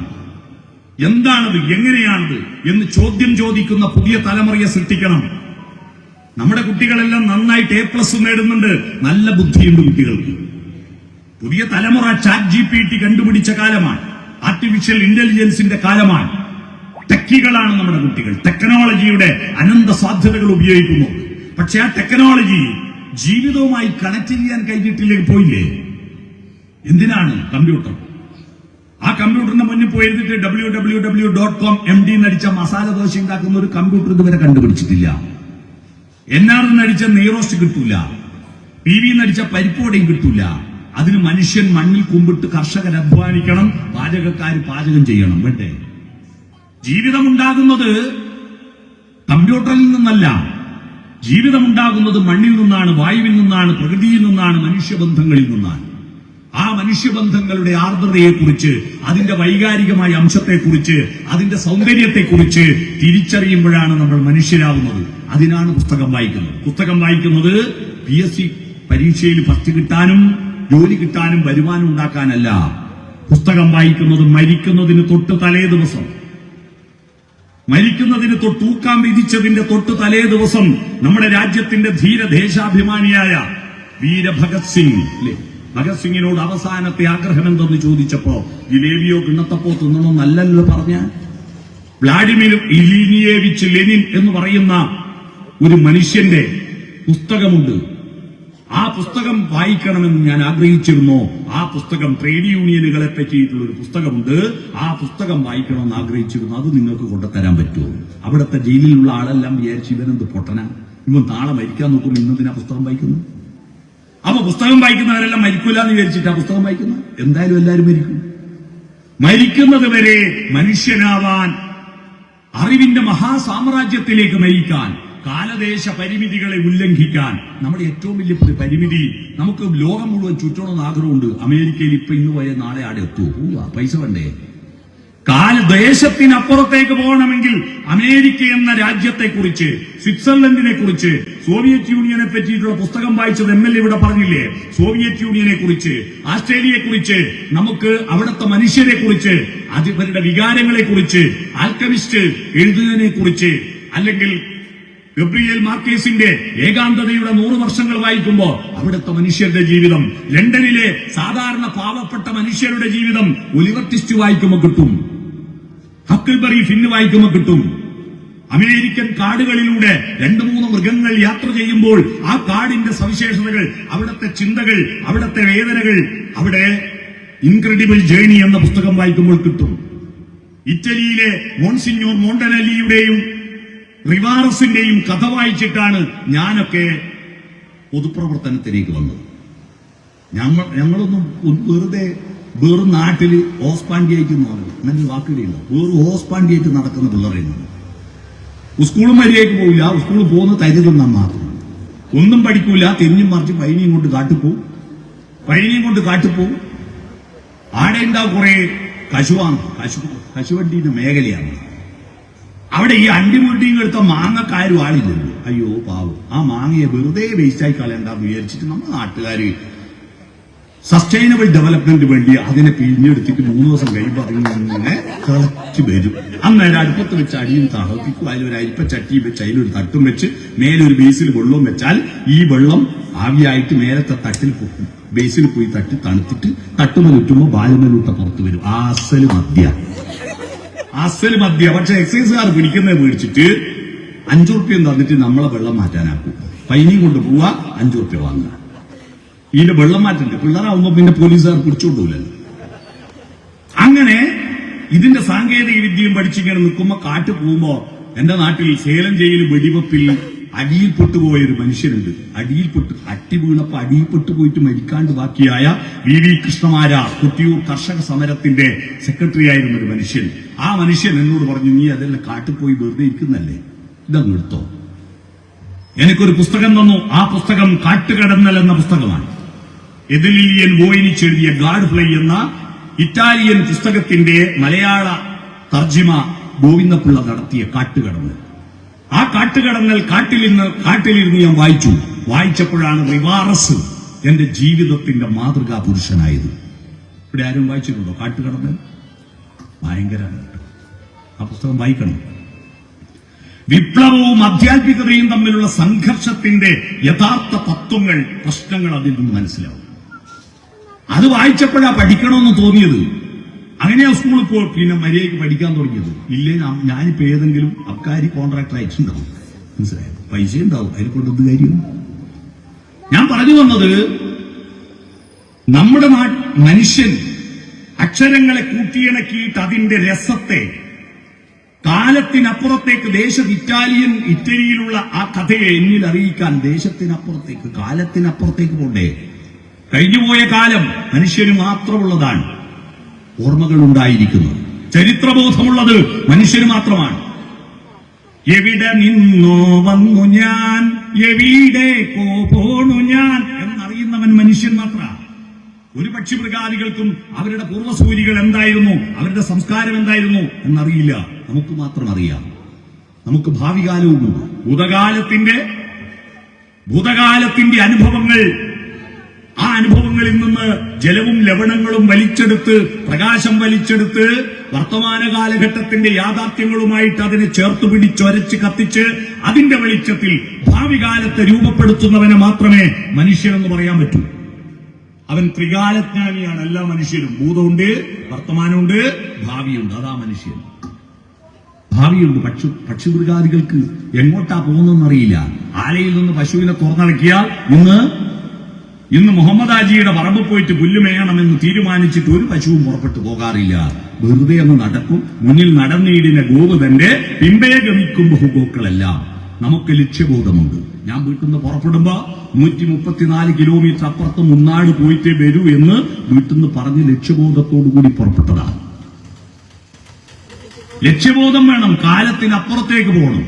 എന്താണത്, എങ്ങനെയാണത് എന്ന് ചോദ്യം ചോദിക്കുന്ന പുതിയ തലമുറയെ സൃഷ്ടിക്കണം. നമ്മുടെ കുട്ടികളെല്ലാം നന്നായിട്ട് A+ നേടുന്നുണ്ട്. നല്ല ബുദ്ധിയുണ്ട് കുട്ടികൾക്ക്. പുതിയ തലമുറ ChatGPT കണ്ടുപിടിച്ച കാലമാണ്. ആർട്ടിഫിഷ്യൽ ഇന്റലിജൻസിന്റെ കാലമാണ്. ടെക്കികളാണ് നമ്മുടെ കുട്ടികൾ. ടെക്നോളജിയുടെ അനന്ത സാധ്യതകൾ ഉപയോഗിക്കുന്നു. പക്ഷെ ആ ടെക്നോളജി ജീവിതവുമായി കണക്ട് ചെയ്യാൻ കഴിഞ്ഞിട്ടില്ലെങ്കിൽ പോയില്ലേ? എന്തിനാണ് കമ്പ്യൂട്ടർ? ആ കമ്പ്യൂട്ടറിന്റെ മുന്നിൽ പോയിരുന്നിട്ട് www.com MD എന്നടിച്ച മസാല ദോശ ഉണ്ടാക്കുന്ന ഒരു കമ്പ്യൂട്ടർ ഇതുവരെ കണ്ടുപിടിച്ചിട്ടില്ല. NR എന്നടിച്ച നെയ്റോസ്റ്റ് കിട്ടൂല, PV എന്നടിച്ച പരിപ്പോടെയും കിട്ടൂല. അതിന് മനുഷ്യൻ മണ്ണിൽ കുമ്പിട്ട് കർഷകർ അധ്വാനിക്കണം, പാചകക്കാർ പാചകം ചെയ്യണം. വേണ്ടേ? ജീവിതമുണ്ടാകുന്നത് കമ്പ്യൂട്ടറിൽ നിന്നല്ല, ജീവിതമുണ്ടാകുന്നത് മണ്ണിൽ നിന്നാണ്, വായുവിൽ നിന്നാണ്, പ്രകൃതിയിൽ നിന്നാണ്, മനുഷ്യബന്ധങ്ങളിൽ നിന്നാണ്. ആ മനുഷ്യബന്ധങ്ങളുടെ ആർദ്രതയെക്കുറിച്ച്, അതിന്റെ വൈകാരികമായ അംശത്തെക്കുറിച്ച്, അതിന്റെ സൗന്ദര്യത്തെക്കുറിച്ച് തിരിച്ചറിയുമ്പോഴാണ് നമ്മൾ മനുഷ്യരാവുന്നത്. അതിനാണ് പുസ്തകം വായിക്കുന്നത്. പുസ്തകം വായിക്കുന്നത് PSC പരീക്ഷയിൽ ഫസ്റ്റ് കിട്ടാനും ജോലി കിട്ടാനും വരുമാനം ഉണ്ടാക്കാനല്ല. പുസ്തകം വായിക്കുന്നത് മരിക്കുന്നതിന് തൊട്ട് തലേ ദിവസം, മരിക്കുന്നതിന് തൂക്കാൻ വിധിച്ചതിന്റെ തൊട്ട് തലേ ദിവസം നമ്മുടെ രാജ്യത്തിന്റെ ധീരദേശാഭിമാനിയായ വീര ഭഗത് സിംഗ് അല്ലേ, ഭഗത് സിംഗിനോട് അവസാനത്തെ ആഗ്രഹം എന്തെന്ന് ചോദിച്ചപ്പോ ജിലേബിയോ കിണ്ണത്തപ്പോ തിന്നണമെന്നല്ലല്ലോ പറഞ്ഞ. വ്ളാഡിമിർ ഇലീനിയേവിച്ച് ലെനിൻ എന്ന് പറയുന്ന ഒരു മനുഷ്യന്റെ പുസ്തകമുണ്ട്. ആ പുസ്തകം വായിക്കണമെന്ന് ഞാൻ ആഗ്രഹിച്ചിരുന്നു. ആ പുസ്തകം ട്രേഡ് യൂണിയനുകളെ പറ്റിയിട്ടുള്ള ഒരു പുസ്തകമുണ്ട്. ആ പുസ്തകം വായിക്കണമെന്ന് ആഗ്രഹിച്ചിരുന്നു. അത് നിങ്ങൾക്ക് കൊണ്ടുതരാൻ പറ്റുമോ? അവിടുത്തെ ജയിലിലുള്ള ആളെല്ലാം വിചാരിച്ചു ഇവനെന്ത് പൊട്ടന, ഇവൻ നാളെ മരിക്കാൻ നോക്കും, ഇന്നതിനാ പുസ്തകം വായിക്കുന്നു. അപ്പൊ പുസ്തകം വായിക്കുന്നവരെല്ലാം മരിക്കൂല എന്ന് വിചാരിച്ചിട്ടാ പുസ്തകം വായിക്കുന്നത്. എന്തായാലും എല്ലാവരും മരിക്കും. മരിക്കുന്നത് വരെ മനുഷ്യനാവാൻ, അറിവിന്റെ മഹാസാമ്രാജ്യത്തിലേക്ക് നയിക്കാൻ, കാലദേശ പരിമിതികളെ ഉല്ലംഘിക്കാൻ. നമ്മുടെ ഏറ്റവും വലിയ പരിമിതി, നമുക്ക് ലോകം മുഴുവൻ ചുറ്റണമെന്ന് ആഗ്രഹമുണ്ട്. അമേരിക്കയിൽ ഇപ്പൊ ഇന്ന് പോയ നാളെ ആടെ എത്തുമോ? പൈസ വേണ്ടേ? കാലദേശത്തിനപ്പുറത്തേക്ക് പോകണമെങ്കിൽ അമേരിക്ക എന്ന രാജ്യത്തെക്കുറിച്ച്, സ്വിറ്റ്സർലൻഡിനെ കുറിച്ച്, സോവിയറ്റ് യൂണിയനെ പറ്റിയിട്ടുള്ള പുസ്തകം വായിച്ചത് ML ഇവിടെ പറഞ്ഞില്ലേ, സോവിയറ്റ് യൂണിയനെ കുറിച്ച്, ആസ്ട്രേലിയയെ കുറിച്ച്, നമുക്ക് അവിടുത്തെ മനുഷ്യരെ കുറിച്ച്, അവരുടെ വികാരങ്ങളെ കുറിച്ച്, ആൽക്കമിസ്റ്റ് എഴുതുന്നതിനെ കുറിച്ച്, അല്ലെങ്കിൽ ഗബ്രിയേൽ മാർക്കേസിന്റെ ഏകാന്തതയുടെ 100 വർഷങ്ങൾ വായിക്കുമ്പോ അവിടുത്തെ മനുഷ്യരുടെ ജീവിതം, ലണ്ടനിലെ സാധാരണ പാവപ്പെട്ട മനുഷ്യരുടെ ജീവിതം ഒലിവർ ട്വിസ്റ്റ് വായിക്കുമ്പോൾ കിട്ടും, ഹക്കിൾബറി ഫിന്ന് വായിക്കുമ്പോൾ കിട്ടും. അമേരിക്കൻ കാടുകളിലൂടെ 2-3 മൃഗങ്ങൾ യാത്ര ചെയ്യുമ്പോൾ ആ കാടിന്റെ സവിശേഷതകൾ, അവിടുത്തെ ചിന്തകൾ, അവിടുത്തെ വേദനകൾ, അവിടെ ഇൻക്രെഡിബിൾ ജേണി എന്ന പുസ്തകം വായിക്കുമ്പോൾ കിട്ടും. ഇറ്റലിയിലെ മോൺസിഞ്ഞോർ മോണ്ടനല്ലിയുടെയും റിവാറസിന്റെയും കഥ വായിച്ചിട്ടാണ് ഞാനൊക്കെ പൊതുപ്രവർത്തനത്തിലേക്ക് വന്നത്. ഞങ്ങളൊന്നും വേറെ നാട്ടിൽ ഹോസ്പാൻഡിയായിട്ട് അങ്ങനെ വാക്കുകളില്ല, വേറെ ഹോസ്പാൻഡിയായിട്ട് നടക്കുന്ന പിള്ളേരായിരുന്നു. സ്കൂളും മര്യാദയ്ക്ക് പോവില്ല, സ്കൂളിൽ പോകുന്ന തരിതെന്നാ മാത്രം, ഒന്നും പഠിക്കൂല, തിരിഞ്ഞും മറിച്ച് പൈനിയും കൊണ്ട് കാട്ടിപ്പോവും. ആടെ ഉണ്ടാവും കുറെ കശുവാണ്, കശുവണ്ടിയുടെ മേഖലയാണ്. അവിടെ ഈ അണ്ടിമുട്ടിയും എടുത്ത മാങ്ങക്കാരും ആളില്ലല്ലോ. അയ്യോ പാവം, ആ മാങ്ങയെ വെറുതെ വേസ്റ്റായി കളയണ്ടെന്ന് വിചാരിച്ചിട്ട് നമ്മുടെ നാട്ടുകാര് സസ്റ്റൈനബിൾ ഡെവലപ്മെന്റ് വേണ്ടി അതിനെ പിഴിഞ്ഞെടുത്തിട്ട് 3 ദിവസം കഴിയുമ്പോൾ അതിങ്ങനെ തിളച്ചു വരും. അന്നേരം അടുപ്പത്ത് വെച്ച് അടിയും തളപ്പിക്കും, അതിലൊരു അരിപ്പച്ചട്ടിയും വെച്ച് അതിലൊരു തട്ടും വെച്ച് മേലൊരു ബേസിൽ വെള്ളവും വെച്ചാൽ ഈ വെള്ളം ആവിയായിട്ട് മേലത്തെ തട്ടിൽ പൊക്കും. ബേസിൽ പോയി തട്ടി തണുത്തിട്ട് തട്ടുമൽ ചുറ്റുമ്പോൾ ബാലുമലൂട്ട പുറത്തു വരും. അസൽ മദ്യ. പക്ഷെ എക്സൈസുകാർ പിടിക്കുന്നത് മേടിച്ചിട്ട് 5 റുപ്യം തന്നിട്ട് നമ്മളെ വെള്ളം മാറ്റാനാക്കും. പൈനിയും കൊണ്ട് പോവാ, 5 റുപ്യ വാങ്ങുക. ഇതിന്റെ വെള്ളം മാറ്റണ്ടേ? പിള്ളേരാവുമ്പോ പിന്നെ പോലീസുകാർ പിടിച്ചുകൊണ്ടുപോലല്ലോ. അങ്ങനെ ഇതിന്റെ സാങ്കേതിക വിദ്യയും പഠിച്ചിങ്ങനെ നിൽക്കുമ്പോ കാട്ടു പോകുമ്പോ, എന്റെ നാട്ടിൽ സേലം ജയിൽ വെടിവെപ്പിൽ അടിയിൽപ്പെട്ടുപോയൊരു മനുഷ്യനുണ്ട്. അട്ടി വീണപ്പോ അടിയിൽപ്പെട്ടു പോയിട്ട് മരിക്കാണ്ട് ബാക്കിയായ VV കൃഷ്ണമാര, കുട്ടിയൂർ കർഷക സമരത്തിന്റെ സെക്രട്ടറി ആയിരുന്ന ഒരു മനുഷ്യൻ. ആ മനുഷ്യൻ എന്നോട് പറഞ്ഞു, നീ അതെല്ലാം കാട്ടിപ്പോയി വെറുതെ ഇരിക്കുന്നല്ലേ, ഇതങ്ങ് എടുത്തോ. എനിക്കൊരു പുസ്തകം തന്നു. ആ പുസ്തകം കാട്ടുകടന്നൽ എന്ന പുസ്തകമാണ്. എതിലിയൻ വോയിനിച്ചെഴുതിയ ഗാഡ് ഫ്ലൈ എന്ന ഇറ്റാലിയൻ പുസ്തകത്തിന്റെ മലയാള തർജിമ ഗോവിന്ദപിള്ള നടത്തിയ കാട്ടുകടന്നൽ. ആ കാട്ടുകടന്നൽ കാട്ടിലിരുന്ന് ഞാൻ വായിച്ചപ്പോഴാണ് റിവാറസ് എന്റെ ജീവിതത്തിന്റെ മാതൃകാ പുരുഷനായത്. ഇവിടെ ആരും വായിച്ചിട്ടുണ്ടോ കാട്ടുകടന്നൽ? ഭയങ്കരമാണ്. ആ പുസ്തകം വായിക്കണം. വിപ്ലവവും ആധ്യാത്മികതയും തമ്മിലുള്ള സംഘർഷത്തിന്റെ യഥാർത്ഥ തത്വങ്ങൾ, പ്രശ്നങ്ങൾ അതിൽ നിന്ന് മനസ്സിലാവും. അത് വായിച്ചപ്പോഴാ പഠിക്കണമെന്ന് തോന്നിയത്. അങ്ങനെയാ സ്കൂളിൽ പോ പിന്നെ മര്യാദയ്ക്ക് പഠിക്കാൻ തുടങ്ങിയത്. ഇല്ലേ ഞാനിപ്പോ ഏതെങ്കിലും അബ്കാരി കോൺട്രാക്ടർ അയച്ചിട്ടുണ്ടാവും, മനസ്സിലായോ? പൈസ ഉണ്ടാവും, അതിൽ കൊണ്ടൊരു കാര്യം. ഞാൻ പറഞ്ഞു വന്നത്, നമ്മുടെ മനുഷ്യൻ അക്ഷരങ്ങളെ കൂട്ടിയിണക്കിയിട്ട് അതിന്റെ രസത്തെ കാലത്തിനപ്പുറത്തേക്ക് ഇറ്റലിയിലുള്ള ആ കഥയെ എന്നിൽ അറിയിക്കാൻ ദേശത്തിനപ്പുറത്തേക്ക് കാലത്തിനപ്പുറത്തേക്ക് പോണ്ടേ. കഴിഞ്ഞുപോയ കാലം മനുഷ്യന് മാത്രമുള്ളതാണ്. ഓർമ്മകൾ ഉണ്ടായിരിക്കുന്നത്, ചരിത്രബോധമുള്ളത് മനുഷ്യന് മാത്രമാണ്. എവിടെ നിന്നോ വന്നു ഞാൻ, എവിടേക്കോ പോണു ഞാൻ എന്നറിയുന്നവൻ മനുഷ്യൻ മാത്രമാണ്. ഒരു പക്ഷിമൃഗാദികൾക്കും അവരുടെ പൂർവ്വസൂരികൾ എന്തായിരുന്നു, അവരുടെ സംസ്കാരം എന്തായിരുന്നു എന്നറിയില്ല. നമുക്ക് മാത്രം അറിയാം. നമുക്ക് ഭാവി കാലവുമുണ്ട്. ഭൂതകാലത്തിന്റെ അനുഭവങ്ങൾ, ആ അനുഭവങ്ങളിൽ നിന്ന് ജലവും ലവണങ്ങളും വലിച്ചെടുത്ത്, പ്രകാശം വലിച്ചെടുത്ത്, വർത്തമാന കാലഘട്ടത്തിന്റെ യാഥാർത്ഥ്യങ്ങളുമായിട്ട് അതിനെ ചേർത്ത് പിടിച്ചൊരച്ച് കത്തിച്ച് അതിന്റെ വെളിച്ചത്തിൽ ഭാവി കാലത്തെ രൂപപ്പെടുത്തുന്നവനെ മാത്രമേ മനുഷ്യനെന്ന് പറയാൻ പറ്റൂ. അവൻ ത്രികാലജ്ഞാനിയാണ്. എല്ലാ മനുഷ്യരും ഭൂതമുണ്ട്, വർത്തമാനമുണ്ട്, ഭാവിയുണ്ട്. അതാ മനുഷ്യൻ. ഭാവിയുണ്ട്. പക്ഷിമൃഗാദികൾക്ക് എങ്ങോട്ടാ പോകുന്നതെന്നറിയില്ല. ആലയിൽ നിന്ന് പശുവിനെ തുറന്നിറക്കിയാൽ ഇന്ന് മുഹമ്മദ് ഹാജിയുടെ പറമ്പ് പോയിട്ട് പുല്ല് മേയണമെന്ന് തീരുമാനിച്ചിട്ട് ഒരു പശുവും പുറപ്പെട്ടു പോകാറില്ല. വെറുതെ ഒന്ന് നടക്കും. മുന്നിൽ നടന്നീടിന ഗോപുതന്റെ പിമ്പയെ ഗമിക്കും ബഹുഗോക്കളെല്ലാം. നമുക്ക് ലക്ഷ്യബോധമുണ്ട്. ഞാൻ വീട്ടിൽ നിന്ന് പുറപ്പെടുമ്പോ 134 കിലോമീറ്റർ അപ്പുറത്ത് മുന്നാട് പോയിട്ടേ വരൂ എന്ന് വീട്ടിൽ നിന്ന് പറഞ്ഞ് ലക്ഷ്യബോധത്തോടുകൂടി പുറപ്പെട്ടതാണ്. ലക്ഷ്യബോധം വേണം. കാലത്തിനപ്പുറത്തേക്ക് പോകണം.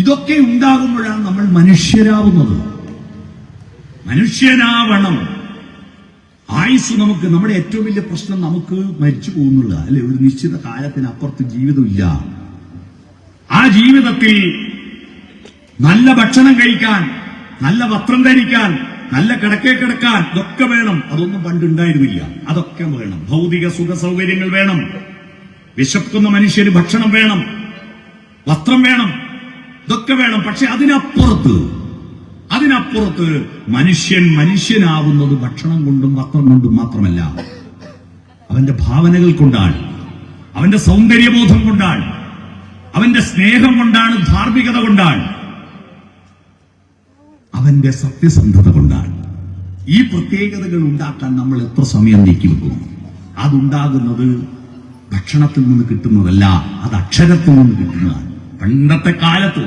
ഇതൊക്കെ ഉണ്ടാകുമ്പോഴാണ് നമ്മൾ മനുഷ്യരാവുന്നത്. മനുഷ്യനാവണം. ആയുസ് നമുക്ക്, നമ്മുടെ ഏറ്റവും വലിയ പ്രശ്നം നമുക്ക് മരിച്ചു പോകുന്നില്ല, അല്ലെ? ഒരു നിശ്ചിത കാലത്തിനപ്പുറത്ത് ജീവിതമില്ല. ആ ജീവിതത്തിൽ നല്ല ഭക്ഷണം കഴിക്കാൻ, നല്ല വസ്ത്രം ധരിക്കാൻ, നല്ല കിടക്കെ കിടക്കാൻ ഇതൊക്കെ വേണം. അതൊന്നും പണ്ടുണ്ടായിരുന്നില്ല. അതൊക്കെ വേണം. ഭൗതിക സുഖ സൗകര്യങ്ങൾ വേണം. വിശക്കുന്ന മനുഷ്യന് ഭക്ഷണം വേണം, വസ്ത്രം വേണം, ഇതൊക്കെ വേണം. പക്ഷെ അതിനപ്പുറത്ത് മനുഷ്യനാവുന്നത് ഭക്ഷണം കൊണ്ടും വസ്ത്രം കൊണ്ടും മാത്രമല്ല, അവന്റെ ഭാവനകൾ കൊണ്ടാണ്, അവന്റെ സൗന്ദര്യബോധം കൊണ്ടാണ്, അവന്റെ സ്നേഹം കൊണ്ടാണ്, ധാർമ്മികത കൊണ്ടാണ്, അവന്റെ സത്യസന്ധത കൊണ്ടാണ്. ഈ പ്രത്യേകതകൾ ഉണ്ടാക്കാൻ നമ്മൾ എത്ര സമയം നീക്കിവെക്കുന്നു? അതുണ്ടാകുന്നത് ഭക്ഷണത്തിൽ നിന്ന് കിട്ടുന്നതല്ല, അത് അക്ഷരത്തിൽ നിന്ന് കിട്ടുന്നതാണ്. പണ്ടത്തെ കാലത്ത്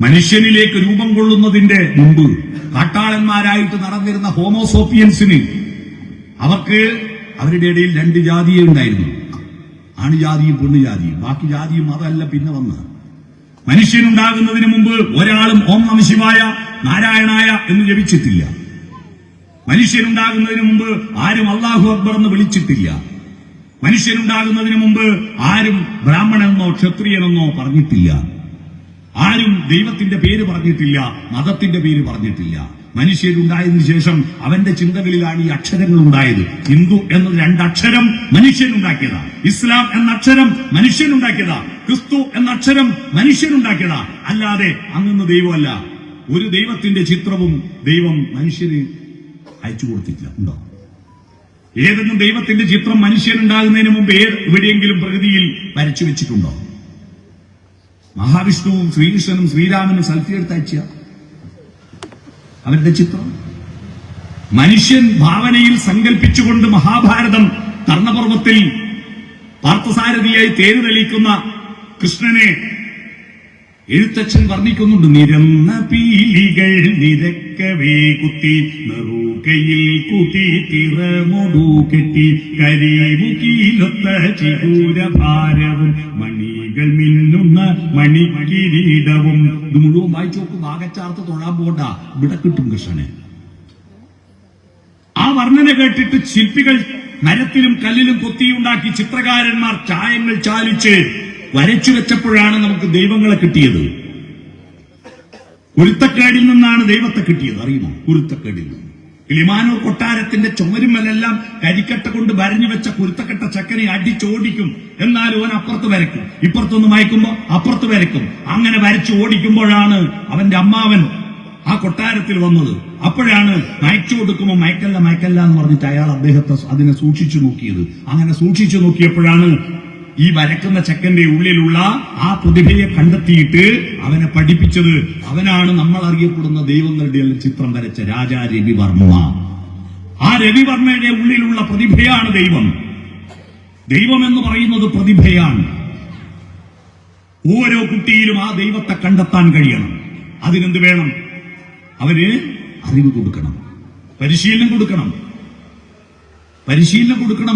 മനുഷ്യനിലേക്ക് രൂപം കൊള്ളുന്നതിന്റെ മുമ്പ് കാട്ടാളന്മാരായിട്ട് നടന്നിരുന്ന ഹോമോസോപ്പിയൻസിന് അവർക്ക് അവരുടെ ഇടയിൽ 2 ജാതിയേ ഉണ്ടായിരുന്നു. ആണുജാതിയും പെണ്ണുജാതിയും. ബാക്കി ജാതിയും അതല്ല പിന്നെ വന്ന്. മനുഷ്യനുണ്ടാകുന്നതിന് മുമ്പ് ഒരാളും ഓം നമഃ ശിവായ നാരായണായ എന്ന് ജപിച്ചിട്ടില്ല. മനുഷ്യനുണ്ടാകുന്നതിന് മുമ്പ് ആരും അല്ലാഹു അക്ബർ എന്ന് വിളിച്ചിട്ടില്ല. മനുഷ്യനുണ്ടാകുന്നതിന് മുമ്പ് ആരും ബ്രാഹ്മണെന്നോ ക്ഷത്രിയനെന്നോ പറഞ്ഞിട്ടില്ല. ആരും ദൈവത്തിന്റെ പേര് പറഞ്ഞിട്ടില്ല, മതത്തിന്റെ പേര് പറഞ്ഞിട്ടില്ല. മനുഷ്യരുണ്ടായതിനു ശേഷം അവന്റെ ചിന്തകളിലാണ് ഈ അക്ഷരങ്ങൾ ഉണ്ടായത്. ഹിന്ദു എന്നത് 2 അക്ഷരം മനുഷ്യനുണ്ടാക്കിയതാ. ഇസ്ലാം എന്ന അക്ഷരം മനുഷ്യനുണ്ടാക്കിയതാ. ക്രിസ്തു എന്ന അക്ഷരം മനുഷ്യനുണ്ടാക്കിയതാ. അല്ലാതെ അങ്ങ് ദൈവമല്ല. ഒരു ദൈവത്തിന്റെ ചിത്രവും ദൈവം മനുഷ്യന് അയച്ചു കൊടുത്തിട്ടില്ല. ഉണ്ടോ? ഏതെങ്കിലും ദൈവത്തിന്റെ ചിത്രം മനുഷ്യനുണ്ടാകുന്നതിന് മുമ്പ് എവിടെയെങ്കിലും പ്രകൃതിയിൽ വരച്ചു വെച്ചിട്ടുണ്ടോ? മഹാവിഷ്ണുവും ശ്രീകൃഷ്ണനും ശ്രീരാമനും സെൽഫി എടുത്തയച്ച അവരുടെ ചിത്രം മനുഷ്യൻ ഭാവനയിൽ സങ്കല്പിച്ചുകൊണ്ട് മഹാഭാരതം കർണപർവത്തിൽ പാർത്ഥസാരഥിയായി തേര് തെളിയിക്കുന്ന കൃഷ്ണനെ എഴുത്തച്ഛൻ വർണ്ണിക്കുന്നുണ്ട്. നിരന്ന പീലികൾ നിരക്കവേ കുത്തി നെറുകയിൽ കുത്തി തിറമൊടു കെട്ടി കരിമുകിലൊത്ത ചിഗൂരഭാരവും മണികൾ മിന്നുന്ന മണികിരീടവും. ഇത് മുഴുവൻ വായിച്ചു നോക്കും. ആകച്ചാർത്ത് തൊഴാൻ പോകണ്ട, ഇവിടെ കിട്ടും കൃഷ്ണനെ. ആ വർണ്ണന കേട്ടിട്ട് ശില്പികൾ മരത്തിലും കല്ലിലും കൊത്തിയുണ്ടാക്കി ചിത്രകാരന്മാർ ചായങ്ങൾ ചാലിച്ച് വരച്ചു വെച്ചപ്പോഴാണ് നമുക്ക് ദൈവങ്ങളെ കിട്ടിയത്. കുരുത്തക്കേടിൽ നിന്നാണ് ദൈവത്തെ കിട്ടിയത്. അറിയുമോ? കുരുത്തക്കേടിൽ നിന്ന്. കിളിമാനൂർ കൊട്ടാരത്തിന്റെ ചുമരുമലെല്ലാം കരിക്കട്ട കൊണ്ട് വരഞ്ഞു വെച്ച കുരുത്തക്കെട്ട ചക്കനെ അടിച്ചോടിക്കും. എന്നാലും അവൻ അപ്പുറത്ത് വരയ്ക്കും. ഇപ്പുറത്തൊന്ന് മയക്കുമ്പോ അപ്പുറത്ത് വരയ്ക്കും. അങ്ങനെ വരച്ചു ഓടിക്കുമ്പോഴാണ് അവന്റെ അമ്മാവൻ ആ കൊട്ടാരത്തിൽ വന്നത്. അപ്പോഴാണ് മയച്ചു കൊടുക്കുമ്പോൾ മയക്കല്ല എന്ന് പറഞ്ഞിട്ട് അയാൾ അദ്ദേഹത്തെ അതിനെ സൂക്ഷിച്ചു നോക്കിയത്. അങ്ങനെ സൂക്ഷിച്ചു നോക്കിയപ്പോഴാണ് ഈ വരക്കുന്ന ചെക്കന്റെ ഉള്ളിലുള്ള ആ പ്രതിഭയെ കണ്ടെത്തിയിട്ട് അവനെ പഠിപ്പിച്ചത്. അവനാണ് നമ്മൾ അറിയപ്പെടുന്ന ദൈവങ്ങളുടെ ചിത്രം വരച്ച രാജാ രവിവർമ്മ. ആ രവിവർമ്മയുടെ ഉള്ളിലുള്ള പ്രതിഭയാണ് ദൈവം. ദൈവം എന്ന് പറയുന്നത് പ്രതിഭയാണ്. ഓരോ കുട്ടിയിലും ആ ദൈവത്തെ കണ്ടെത്താൻ കഴിയണം. അതിനെന്ത് വേണം? അവന് അറിവ് കൊടുക്കണം, പരിശീലനം കൊടുക്കണം,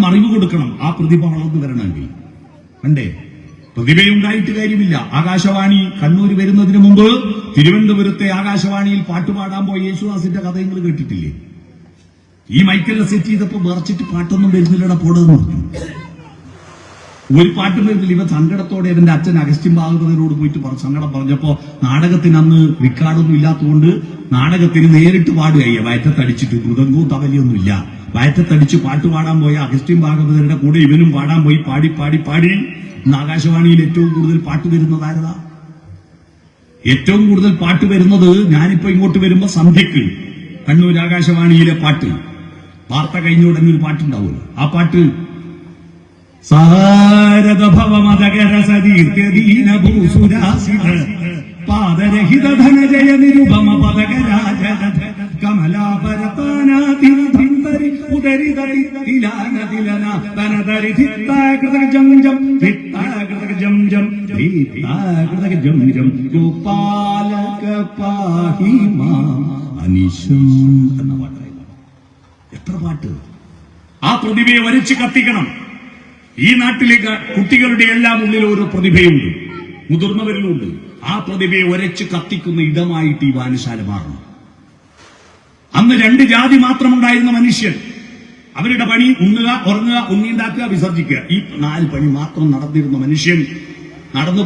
അറിവ് കൊടുക്കണം. ആ പ്രതിഭ വളർന്നു വരണമെങ്കിൽ കണ്ടേ, പ്രതിഭയുണ്ടായിട്ട് കാര്യമില്ല. ആകാശവാണി കണ്ണൂർ വരുന്നതിന് മുമ്പ് തിരുവനന്തപുരത്തെ ആകാശവാണിയിൽ പാട്ടുപാടാൻ പോയ യേശുദാസിന്റെ കഥ നിങ്ങൾ കേട്ടിട്ടില്ലേ? ഈ മൈക്കെല്ലാം സെറ്റ് ചെയ്തപ്പോ മറിച്ചിട്ട് പാട്ടൊന്നും വരുന്നില്ലടാ പോടെന്ന് പറഞ്ഞു. ഒരു പാട്ടും വരുന്നില്ല. ഇവ സങ്കടത്തോടെ അവന്റെ അച്ഛൻ അഗസ്റ്റിൻ ഭാഗവതരോട് പോയിട്ട് സങ്കടം പറഞ്ഞപ്പോ നാടകത്തിന് അന്ന് റിക്കാർഡൊന്നും ഇല്ലാത്തതുകൊണ്ട് നാടകത്തിന് നേരിട്ട് പാടുകയ്യ. വയറ്റത്തടിച്ചിട്ട് മൃദംഗവും തവലിയൊന്നും ഇല്ല. വയറ്റത്തടിച്ച് പാട്ട് പാടാൻ പോയ അഗസ്റ്റിൻ ഭാഗവതരുടെ കൂടെ ഇവനും പാടാൻ പോയി. പാടി പാടി പാടി ഇന്ന് ആകാശവാണിയിൽ ഏറ്റവും കൂടുതൽ പാട്ട് വരുന്നത് ആരതാ? ഏറ്റവും കൂടുതൽ പാട്ട് വരുന്നത് ഞാനിപ്പോ ഇങ്ങോട്ട് വരുമ്പോ സന്ധ്യക്ക് കണ്ണൂർ ആകാശവാണിയിലെ പാട്ട്, വാർത്ത കഴിഞ്ഞ ഉടനെ ഒരു പാട്ടുണ്ടാവുമല്ലോ. ആ പാട്ട് സാരദഭവമതകര സതീർത്യദീന ഭൂസുരാസിത പാദരഹിത ധനജയ നിരുപമ പദകരാജ കമലാപരതാനാതിരി ഉദരിതരി തിലാനതിലന തനതരി ധിത്താകൃതക ജം ജം ധിത്താകൃതക ജം ജം ധിത്താകൃതക ജം ജം ഗോപാലക പാഹി മാം അനിശം എന്ന പാട്ടായിരുന്നു. എത്ര പാട്ട്! ആ പ്രതിഭയെ വരച്ച് കത്തിക്കണം. ഈ നാട്ടിലെ കുട്ടികളുടെ എല്ലാം ഉള്ളിൽ ഓരോ പ്രതിഭയുണ്ട്, മുതിർന്നവരിലുണ്ട്. ആ പ്രതിഭയെ ഒരച്ച് കത്തിക്കുന്ന ഇടമായിട്ട് ഈ വായനശാല മാറണം. അന്ന് 2 ജാതി മാത്രമുണ്ടായിരുന്ന മനുഷ്യൻ, അവരുടെ പണി ഉണ്ണുക, ഉറങ്ങുക, ഉണ്ണിയുണ്ടാക്കുക, വിസർജിക്കുക. ഈ 4 പണി മാത്രം നടന്നിരുന്ന മനുഷ്യൻ നടന്നു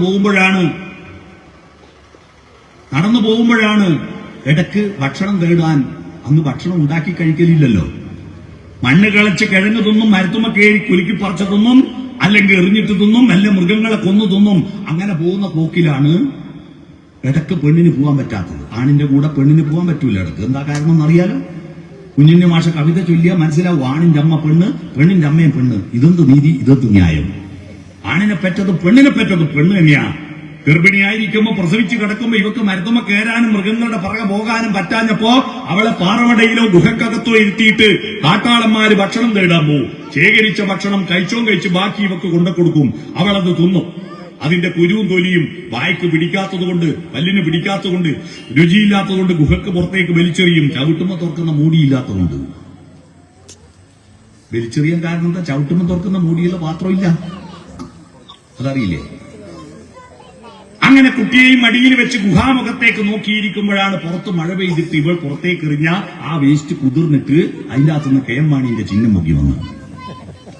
പോകുമ്പോഴാണ് ഇടയ്ക്ക് ഭക്ഷണം തേടാൻ. അന്ന് ഭക്ഷണം ഉണ്ടാക്കി കഴിക്കലില്ലല്ലോ. മണ്ണ് കളച്ച് കിഴങ്ങ് തിന്നും, മരത്തുമ്മ കയറി കുലുക്കി പറിച്ചു തിന്നും, അല്ലെങ്കിൽ എറിഞ്ഞിട്ട് തിന്നും, അല്ലെ മൃഗങ്ങളെ കൊന്നു തിന്നും. അങ്ങനെ പോകുന്ന പോക്കിലാണ് ഇടയ്ക്ക് പെണ്ണിന് പോകാൻ പറ്റാത്തത്. ആണിന്റെ കൂടെ പെണ്ണിന് പോകാൻ പറ്റൂല ഇടയ്ക്ക്. എന്താ കാരണം എന്നറിയാലോ? കുഞ്ഞിന്റെ മാഷ കവിത ചൊല്ലിയാൽ മനസ്സിലാവും. ആണിന്റെ അമ്മ പെണ്ണ്, പെണ്ണിന്റെ അമ്മയും പെണ്ണ്. ഇതെന്ത് നീതി, ഇതെന്ത് ന്യായം? ആണിനെ പെറ്റത് പെണ്ണിനെ പെറ്റത് പെണ്ണ് തന്നെയാ. ഗർഭിണിയായിരിക്കുമ്പോ പ്രസവിച്ച് കിടക്കുമ്പോ ഇവക്ക് മരത്തുമ്മ കയറാനും മൃഗങ്ങളുടെ പുറകെ പോകാനും പറ്റാഞ്ഞപ്പോ അവളെ പാറവടയിലോ ഗുഹക്കകത്തോ ഇരുത്തിയിട്ട് കാട്ടാളന്മാര് ഭക്ഷണം തേടാൻ പോവും. ശേഖരിച്ച ഭക്ഷണം കഴിച്ച് ബാക്കി ഇവക്ക് കൊണ്ടുകൊടുക്കും. അവളത് തിന്നും. അതിന്റെ കുരുവും തൊലിയും വായ്ക്ക് പിടിക്കാത്തതുകൊണ്ട്, പല്ലിന് പിടിക്കാത്തതുകൊണ്ട്, രുചിയില്ലാത്തതുകൊണ്ട് ഗുഹക്ക് പുറത്തേക്ക് വലിച്ചെറിയും. ചവിട്ടുമ്പോ തുറക്കുന്ന മൂടിയില്ലാത്തതുകൊണ്ട്. വലിച്ചെറിയാൻ കാരണം എന്താ? ചവിട്ടുമ്പോ തുറക്കുന്ന മൂടിയുള്ള പാത്രമില്ല. അതറിയില്ലേ? അങ്ങനെ കുട്ടിയെയും മടിയിൽ വെച്ച് ഗുഹാമുഖത്തേക്ക് നോക്കിയിരിക്കുമ്പോഴാണ് പുറത്ത് മഴ പെയ്തിട്ട് ഇവൾ പുറത്തേക്ക് എറിഞ്ഞ ആ വേസ്റ്റ് കുതിർന്നിട്ട് അതിന്റെ അകത്തുനിന്ന് KM മാണിയുടെ ചിഹ്നം മുക്കി വന്നു.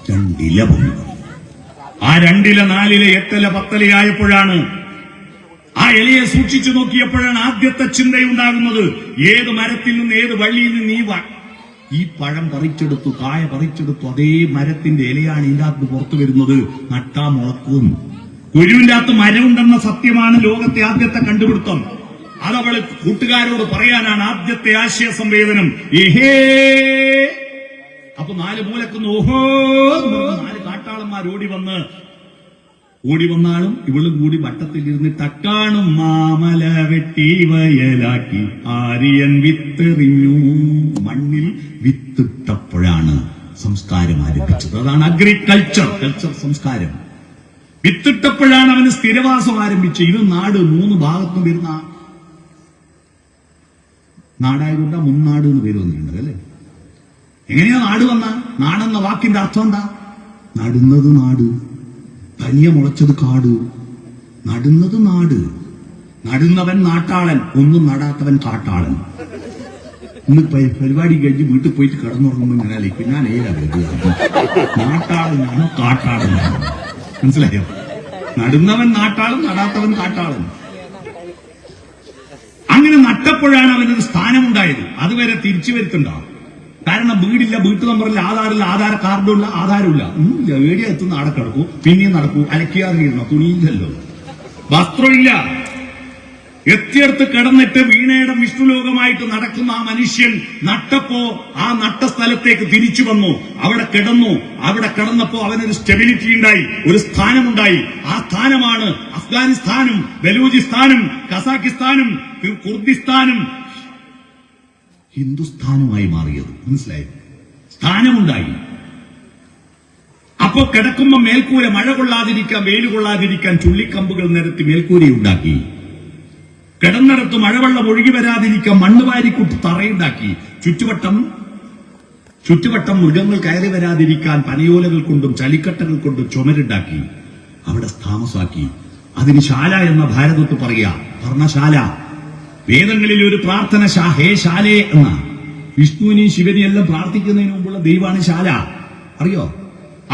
2 ഇല പൊങ്ങി. ആ 2 ഇല 4 ഇല 8 ഇല 10 ഇലയായപ്പോഴാണ്, ആ ഇലയെ സൂക്ഷിച്ചു നോക്കിയപ്പോഴാണ് ആദ്യത്തെ ചിന്തയുണ്ടാകുന്നത്. ഏത് മരത്തിൽ നിന്ന്, ഏത് വള്ളിയിൽ നിന്ന് ഈ പഴം പറിച്ചെടുത്തു, കായ പറിച്ചെടുത്തു, അതേ മരത്തിന്റെ ഇലയാണ് ഇതിന്റെ അകത്ത് പുറത്തു വരുന്നത്. നട്ടാ മുളക്കും. കുരുവിന്റെ അകത്ത് മരമുണ്ടെന്ന സത്യമാണ് ലോകത്തെ ആദ്യത്തെ കണ്ടുപിടുത്തം. അതവള് കൂട്ടുകാരോട് പറയാനാണ് ആദ്യത്തെ ആശയ സംവേദനം. ഏഹേ! അപ്പൊ 4 മൂലക്കുന്ന് ഓഹോ 4 കാട്ടാളന്മാർ ഓടി വന്നാലും ഇവളും കൂടി വട്ടത്തിലിരുന്ന് തക്കാണും മാമല വെട്ടി വയലാക്കി ആര്യൻ വിത്തെറിഞ്ഞു. മണ്ണിൽ വിത്തിട്ടപ്പോഴാണ് സംസ്കാരം ആരംഭിച്ചത്. അതാണ് അഗ്രികൾച്ചർ സംസ്കാരം. വിത്തിട്ടപ്പോഴാണ് അവന് സ്ഥിരവാസം ആരംഭിച്ചത്. ഇത് നാട് 3 ഭാഗത്തും വരുന്ന നാടായതുകൊണ്ടാ മുന്നാട് എന്ന് പേര് വന്നിട്ടുണ്ട് അല്ലേ? എങ്ങനെയാ നാട് വന്ന? നാടെന്ന വാക്കിന്റെ അർത്ഥം എന്താ? നടുന്നത് നാട്, തനിയെ മുളച്ചത് കാട്. നടുന്നത് നാട്. നടുന്നവൻ നാട്ടാളൻ, ഒന്നും നടാത്തവൻ കാട്ടാളൻ. ഇന്ന് പരിപാടി കഴിഞ്ഞ് വീട്ടിൽ പോയിട്ട് കിടന്നുറങ്ങുമ്പോൾ ഞാൻ ഏതാ വരിക? നാട്ടാളനാണോ കാട്ടാളനാണോ? മനസ്സിലായോ? നടുന്നവൻ നാട്ടാളൻ, നടാത്തവൻ കാട്ടാളൻ. അങ്ങനെ നട്ടപ്പോഴാണ് അവനൊരു സ്ഥാനമുണ്ടായത്. അതുവരെ തിരിച്ചു വരുത്തുണ്ടാവും. കാരണം വീടില്ല, വീട്ടു നമ്പറില്ല, ആധാറില്ല, ആധാര കാർഡുള്ള, ആധാരമില്ല, ഒന്നുമില്ല. ഏടിയ എത്തുന്ന ആടെ കിടക്കൂ, പിന്നെയും നടക്കൂ. അലക്കിയാറിയിരുന്നോ? തുണിയില്ലല്ലോ, വസ്ത്രമില്ല. എത്തിയെടുത്ത് കിടന്നിട്ട് വീണയുടെ വിഷ്ണുലോകമായിട്ട് നടക്കുന്ന ആ മനുഷ്യൻ നട്ടപ്പോ ആ നട്ട സ്ഥലത്തേക്ക് തിരിച്ചു വന്നു. അവിടെ കിടന്നു. അവിടെ കിടന്നപ്പോ അവനൊരു സ്റ്റെബിലിറ്റി ഉണ്ടായി, ഒരു സ്ഥാനമുണ്ടായി. ആ സ്ഥാനമാണ് അഫ്ഗാനിസ്ഥാനും ബലൂചിസ്ഥാനും കസാക്കിസ്ഥാനും കുർദിസ്ഥാനും ഹിന്ദുസ്ഥാനുമായി മാറിയത്. മനസ്സിലായി? സ്ഥാനമുണ്ടായി. അപ്പോ കിടക്കുമ്പോ മേൽക്കൂര മഴ കൊള്ളാതിരിക്കാൻ, വെയിൽ കൊള്ളാതിരിക്കാൻ ചുള്ളിക്കമ്പുകൾ നിരത്തി മേൽക്കൂരയുണ്ടാക്കി. കിടന്നിടത്ത് മഴവെള്ളം ഒഴുകി വരാതിരിക്കാൻ മണ്ണ് വാരിക്കുട്ടി തറയുണ്ടാക്കി. ചുറ്റുവട്ടം മൃഗങ്ങൾ കയറി വരാതിരിക്കാൻ പനയോലകൾ കൊണ്ടും ചളിക്കട്ടകൾ കൊണ്ടും ചുമരുണ്ടാക്കി. അവിടെ താമസാക്കി. അതിന് ശാല എന്ന ഭാരതത്ത് പറയാ, പർണശാല. വേദങ്ങളിൽ ഒരു പ്രാർത്ഥന ഹേ ശാലേ എന്ന. വിഷ്ണുവിനെയും ശിവനെയും എല്ലാം പ്രാർത്ഥിക്കുന്നതിന് മുമ്പുള്ള ദൈവമാണ് ശാല. അറിയോ?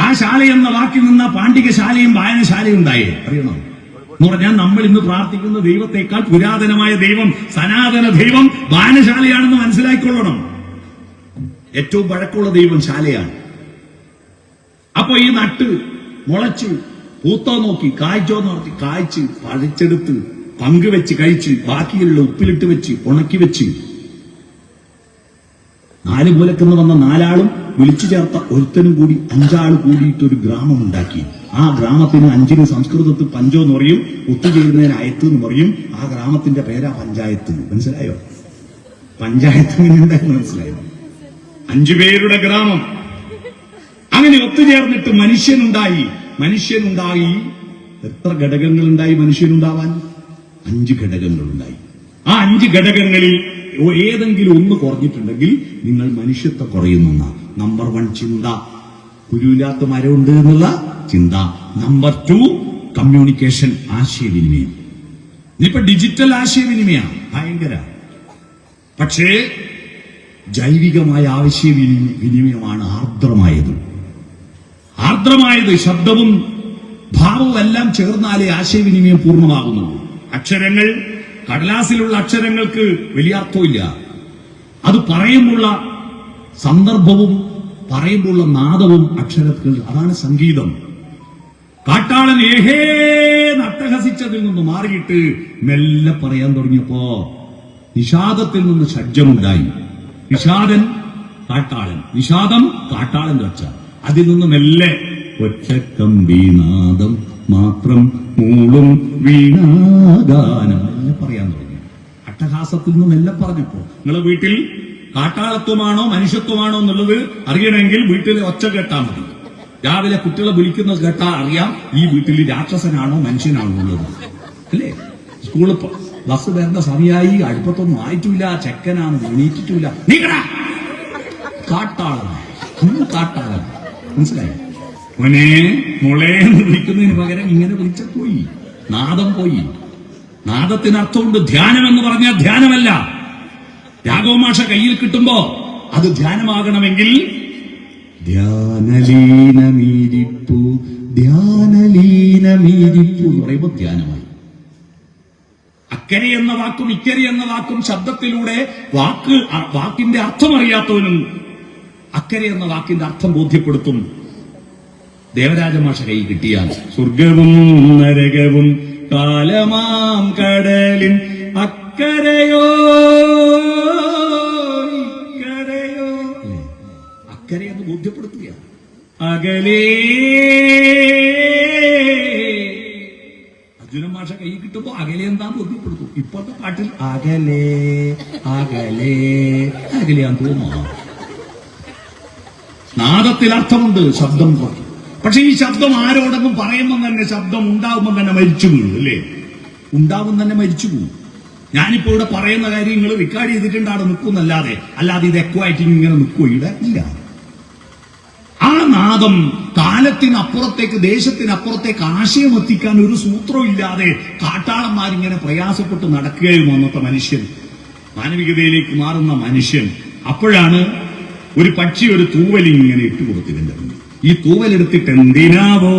ആ ശാല എന്ന വാക്കിൽ നിന്ന പാണ്ഡികശാലയും വായനശാലയും ഉണ്ടായേ. അറിയണോ? എന്ന് പറഞ്ഞാൽ നമ്മൾ ഇന്ന് പ്രാർത്ഥിക്കുന്ന ദൈവത്തെക്കാൾ പുരാതനമായ ദൈവം, സനാതന ദൈവം വായനശാലയാണെന്ന് മനസ്സിലാക്കിക്കൊള്ളണം. ഏറ്റവും പഴക്കമുള്ള ദൈവം ശാലയാണ്. അപ്പൊ ഈ നട്ട് മുളച്ച് പൂത്തോ നോക്കി, കായ്ച്ചോ നോക്കി, കായ്ച്ച് പഴിച്ചെടുത്ത് പങ്കുവെച്ച് കഴിച്ച് ബാക്കിയുള്ള ഉപ്പിലിട്ട് വെച്ച് ഉണക്കി വെച്ച് 4 മൂലക്കെന്ന് വന്ന 4 ആളും വിളിച്ചു ചേർത്ത ഒരുത്തനും കൂടി 5 ആൾ കൂടിയിട്ട് ഒരു ഗ്രാമമുണ്ടാക്കി. ആ ഗ്രാമത്തിന് 5 സംസ്കൃതത്തിൽ പഞ്ചോ എന്ന് പറയും, ഒത്തുചേരുന്നതിന് അയത്ത് എന്ന് പറയും. ആ ഗ്രാമത്തിന്റെ പേരാ പഞ്ചായത്ത്. മനസ്സിലായോ? പഞ്ചായത്ത് എങ്ങനെയുണ്ടായെന്ന് മനസ്സിലായോ? 5 പേരുടെ ഗ്രാമം. അങ്ങനെ ഒത്തുചേർന്നിട്ട് മനുഷ്യനുണ്ടായി. എത്ര ഘടകങ്ങളുണ്ടായി മനുഷ്യനുണ്ടാവാൻ? 5 ഘടകങ്ങളുണ്ടായി. ആ 5 ഘടകങ്ങളിൽ ഏതെങ്കിലും ഒന്ന് കുറഞ്ഞിട്ടുണ്ടെങ്കിൽ നിങ്ങൾ മനുഷ്യത്വം കുറയുന്ന. നമ്പർ 1 ചിന്ത. കുരുവില്ലാത്ത മരമുണ്ട് എന്നുള്ള ചിന്ത. നമ്പർ 2 കമ്മ്യൂണിക്കേഷൻ, ആശയവിനിമയം. ഇനിയിപ്പോ ഡിജിറ്റൽ ആശയവിനിമയം ഭയങ്കര. പക്ഷേ ജൈവികമായ ആശയവിനിമയമാണ് ആർദ്രമായത്. ശബ്ദവും ഭാവവും എല്ലാം ചേർന്നാലേ ആശയവിനിമയം പൂർണ്ണമാകുന്നുള്ളൂ. അക്ഷരങ്ങൾ, കടലാസിലുള്ള അക്ഷരങ്ങൾക്ക് വലിയ അർത്ഥമില്ല. അത് പറയുമ്പോഴുള്ള സന്ദർഭവും പറയുമ്പോഴുള്ള നാദവും അക്ഷരത്തിൽ, അതാണ് സംഗീതം. കാട്ടാളൻ ഏഹേന്ന് അട്ടഹസിച്ചതിൽ നിന്ന് മാറിയിട്ട് മെല്ലെ പറയാൻ തുടങ്ങിയപ്പോ നിഷാദത്തിൽ നിന്ന് ഷഡ്ജമുണ്ടായി. നിഷാദൻ കാട്ടാളൻ, നിഷാദം കാട്ടാളന്റെ ഒച്ച. അതിൽ നിന്ന് മെല്ലെ ഒറ്റക്കമ്പീനാദം മാത്രം മൂളും വീണാഗാനം മെല്ലെ പറയാൻ തുടങ്ങി. അട്ടഹാസത്തിൽ നിന്ന് മെല്ലെ പറഞ്ഞപ്പോ, നിങ്ങളെ വീട്ടിൽ കാട്ടാളത്വമാണോ മനുഷ്യത്വമാണോ എന്നുള്ളത് അറിയണമെങ്കിൽ വീട്ടിലെ ഒച്ച കേട്ടാൽ മതി. രാവിലെ കുട്ടികളെ വിളിക്കുന്നത് കേട്ടാൽ അറിയാം ഈ വീട്ടിൽ രാക്ഷസനാണോ മനുഷ്യനാണോ എന്നുള്ളത്. അല്ലേ? സ്കൂളിൽ ബസ് വരേണ്ട സമയമായി, അടുപ്പത്തൊന്നും ആയിട്ടില്ല, ചെക്കനാണ്, എണീറ്റിട്ടില്ല. കാട്ടാളൻ. മനസ്സിലായി? മോനെ മോളെ എന്ന് വിളിക്കുന്നതിന് പകരം ഇങ്ങനെ വിളിച്ച പോയി. നാദം പോയി. നാദത്തിന് അർത്ഥമുണ്ട്. ധ്യാനം എന്ന് പറഞ്ഞാൽ ധ്യാനമല്ല. രാഘവമാഷ കയ്യിൽ കിട്ടുമ്പോ അത് ധ്യാനമാകണമെങ്കിൽ ധ്യാനലീനമീരിപ്പു എന്ന് പറയുമ്പോ ധ്യാനമായി. അക്കരെ എന്ന വാക്കും ഇക്കരെ എന്ന വാക്കും ശബ്ദത്തിലൂടെ വാക്കിന്റെ അർത്ഥം അറിയാത്തവനും അക്കരെ എന്ന വാക്കിന്റെ അർത്ഥം ബോധ്യപ്പെടുത്തും. ദേവരാജമാഷ കൈ കിട്ടിയാൽ സ്വർഗവും നരകവും കാലമാം കടലിൻ അക്കരയോ ഇക്കരയോ, അക്കരെ എന്ന് ബോധ്യപ്പെടുത്തുക. അകലേ അർജുനൻ മാഷ കൈ കിട്ടുമ്പോ അകലെ എന്താന്ന് ബോധ്യപ്പെടുത്തും. ഇപ്പോഴത്തെ പാട്ടിൽ അകലേ അകലെയാന്ന് തോന്നുന്നു. നാദത്തിൽ അർത്ഥമുണ്ട്, ശബ്ദം കുറഞ്ഞു. പക്ഷെ ഈ ശബ്ദം ആരോടെങ്കിലും പറയുമ്പോൾ തന്നെ ശബ്ദം ഉണ്ടാവുമ്പോൾ തന്നെ മരിച്ചു വീഴും. അല്ലേ? ഉണ്ടാവും തന്നെ മരിച്ചു പോകും. ഞാനിപ്പോ ഇവിടെ പറയുന്ന കാര്യങ്ങൾ റെക്കോർഡ് ചെയ്തിട്ടുണ്ടാണ് നിൽക്കുന്നല്ലാതെ, അല്ലാതെ ഇത് എക്കോ ആയിട്ട് ഇങ്ങനെ നിൽക്കുമോ? ഇവിടെ ഇല്ല. ആ നാദം കാലത്തിനപ്പുറത്തേക്ക്, ദേശത്തിനപ്പുറത്തേക്ക് ആശയം എത്തിക്കാൻ ഒരു സൂത്രവും ഇല്ലാതെ കാട്ടാളന്മാരിങ്ങനെ പ്രയാസപ്പെട്ട് നടക്കുകയും അന്നത്തെ മനുഷ്യൻ, മാനവികതയിലേക്ക് മാറുന്ന മനുഷ്യൻ. അപ്പോഴാണ് ഒരു പക്ഷി ഒരു തൂവലിങ്ങനെ ഇട്ടുകൊടുത്തിട്ടുണ്ട്. ഈ തൂവലെടുത്തിട്ട് എന്തിനാവോ